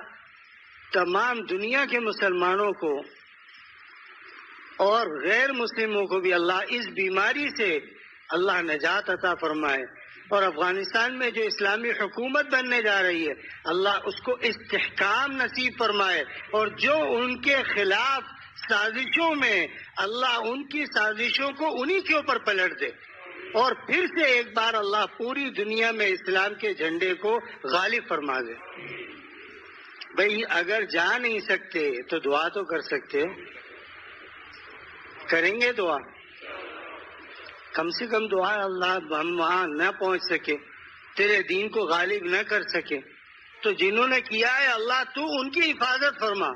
تمام دنیا کے مسلمانوں کو اور غیر مسلموں کو بھی اللہ اس بیماری سے اللہ نجات عطا فرمائے. اور افغانستان میں جو اسلامی حکومت بننے جا رہی ہے اللہ اس کو استحکام نصیب فرمائے، اور جو ان کے خلاف سازشوں میں اللہ ان کی سازشوں کو انہی کے اوپر پلٹ دے، اور پھر سے ایک بار اللہ پوری دنیا میں اسلام کے جھنڈے کو غالب فرما دے. بھئی اگر جا نہیں سکتے تو دعا تو کر سکتے، کریں گے دعا. کم سے کم دعا، اللہ ہم وہاں نہ پہنچ سکے، تیرے دین کو غالب نہ کر سکے، تو جنہوں نے کیا ہے اللہ تو ان کی حفاظت فرما.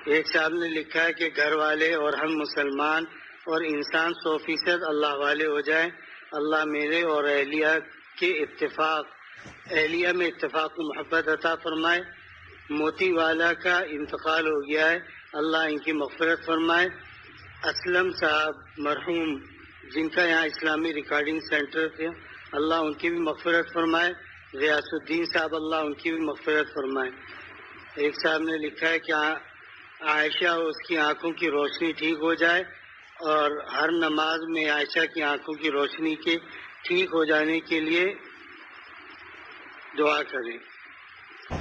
ایک صاحب نے لکھا ہے کہ گھر والے اور ہم مسلمان اور انسان 100% اللہ والے ہو جائیں. اللہ میرے اور اہلیہ میں اتفاق و محبت عطا فرمائے. موتی والا کا انتقال ہو گیا ہے، اللہ ان کی مغفرت فرمائے. اسلم صاحب مرحوم جن کا یہاں اسلامی ریکارڈنگ سینٹر تھے، اللہ ان کی بھی مغفرت فرمائے. غیاث الدین صاحب اللہ ان کی بھی مغفرت فرمائے. ایک صاحب نے لکھا ہے کہ عائشہ اس کی آنکھوں کی روشنی ٹھیک ہو جائے، اور ہر نماز میں عائشہ کی آنکھوں کی روشنی کے ٹھیک ہو جانے کے لیے دعا کریں.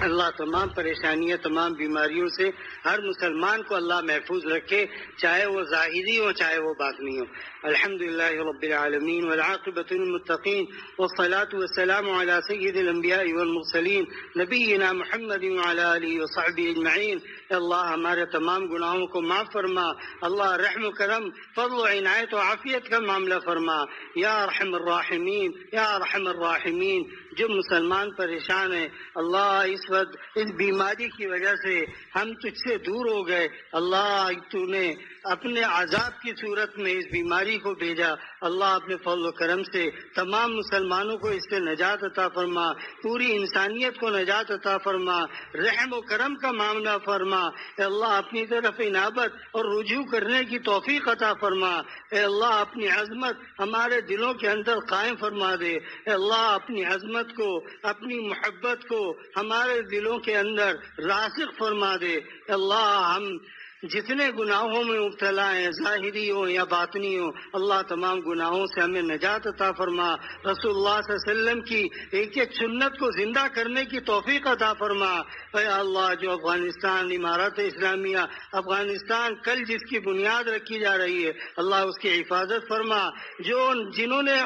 اللہ تمام پریشانیاں، تمام بیماریوں سے ہر مسلمان کو اللہ محفوظ رکھے، چاہے وہ ظاہری ہو چاہے وہ باطنی ہو. الحمدللہ رب العالمین والعاقبۃ للمتقین والصلاة والسلام علی سید الانبیاء والمرسلین نبینا محمد وعلی آلہ وصحبہ اجمعین. اللہ ہمارے تمام گناہوں کو معاف فرما. اللہ رحم و کرم، فضل و عنایت و عافیت کا معاملہ فرما. یا ارحم الراحمین یا ارحم الراحمین. جو مسلمان پریشان ہیں اللہ اس وقت اس بیماری کی وجہ سے ہم تجھ سے دور ہو گئے، اللہ تو نے اپنے عذاب کی صورت میں اس بیماری کو بھیجا. اللہ اپنے فضل و کرم سے تمام مسلمانوں کو اس سے نجات عطا فرما، پوری انسانیت کو نجات عطا فرما، رحم و کرم کا معاملہ فرما۔ اے اللہ اپنی طرف انابت اور رجوع کرنے کی توفیق عطا فرما۔ اے اللہ اپنی عظمت ہمارے دلوں کے اندر قائم فرما دے۔ اے اللہ اپنی عظمت کو، اپنی محبت کو ہمارے دلوں کے اندر راسخ فرما دے۔ اے اللہ ہم جتنے گناہوں میں مبتلا ہیں، ظاہری ہوں یا باطنی ہوں، اللہ تمام گناہوں سے ہمیں نجات عطا فرما۔ رسول اللہ صلی اللہ علیہ وسلم کی ایک ایک سنت کو زندہ کرنے کی توفیق عطا فرما۔ اے اللہ جو افغانستان امارت اسلامیہ افغانستان کل جس کی بنیاد رکھی جا رہی ہے، اللہ اس کی حفاظت فرما۔ جنہوں نے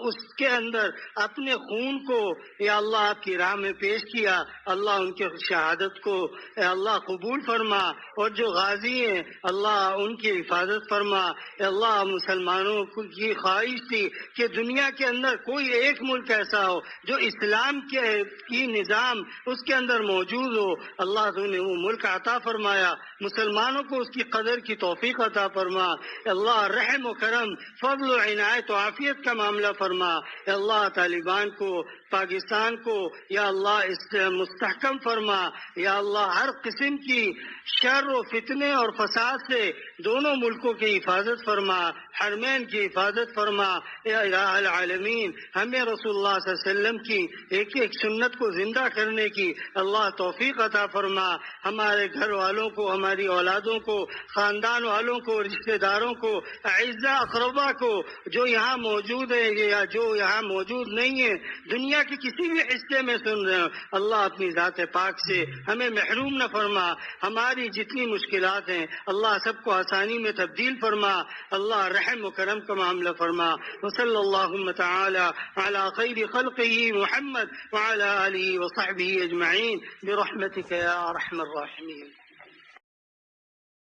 اس کے اندر اپنے خون کو یا اللہ آپ کی راہ میں پیش کیا، اللہ ان کے شہادت کو اے اللہ قبول فرما، اور جو غازی ہیں اللہ ان کی حفاظت فرما۔ اے اللہ مسلمانوں کی خواہش تھی کہ دنیا کے اندر کوئی ایک ملک ایسا ہو جو اسلام کی نظام اس کے اندر موجود ہو، اللہ تو نے وہ ملک عطا فرمایا، مسلمانوں کو اس کی قدر کی توفیق عطا فرما۔ اے اللہ رحم و کرم، فضل و عنایت و عافیت کا معاملہ فرما۔ اے اللہ طالبان کو، پاکستان کو یا اللہ مستحکم فرما۔ یا اللہ ہر قسم کی شر و فتنے اور فساد سے دونوں ملکوں کی حفاظت فرما، حرمین کی حفاظت فرما۔ اے الہ العالمین ہمیں رسول اللہ صلی اللہ علیہ وسلم کی ایک ایک سنت کو زندہ کرنے کی اللہ توفیق عطا فرما۔ ہمارے گھر والوں کو، ہماری اولادوں کو، خاندان والوں کو، رشتہ داروں کو، اعزاء اقربا کو جو یہاں موجود ہے یا جو یہاں موجود نہیں ہے، دنیا کے کسی بھی حصے میں سن رہے ہو، اللہ اپنی ذات پاک سے ہمیں محروم نہ فرما۔ ہماری جتنی مشکلات ہیں اللہ سب کو آسانی میں تبدیل فرما۔ اللہ رحم و کرم کا معاملہ فرما۔ وصلی اللہ تعالی علی خیر خلقہ محمد وعلی آلہ وصحبہ اجمعین برحمتک یا ارحم الراحمین۔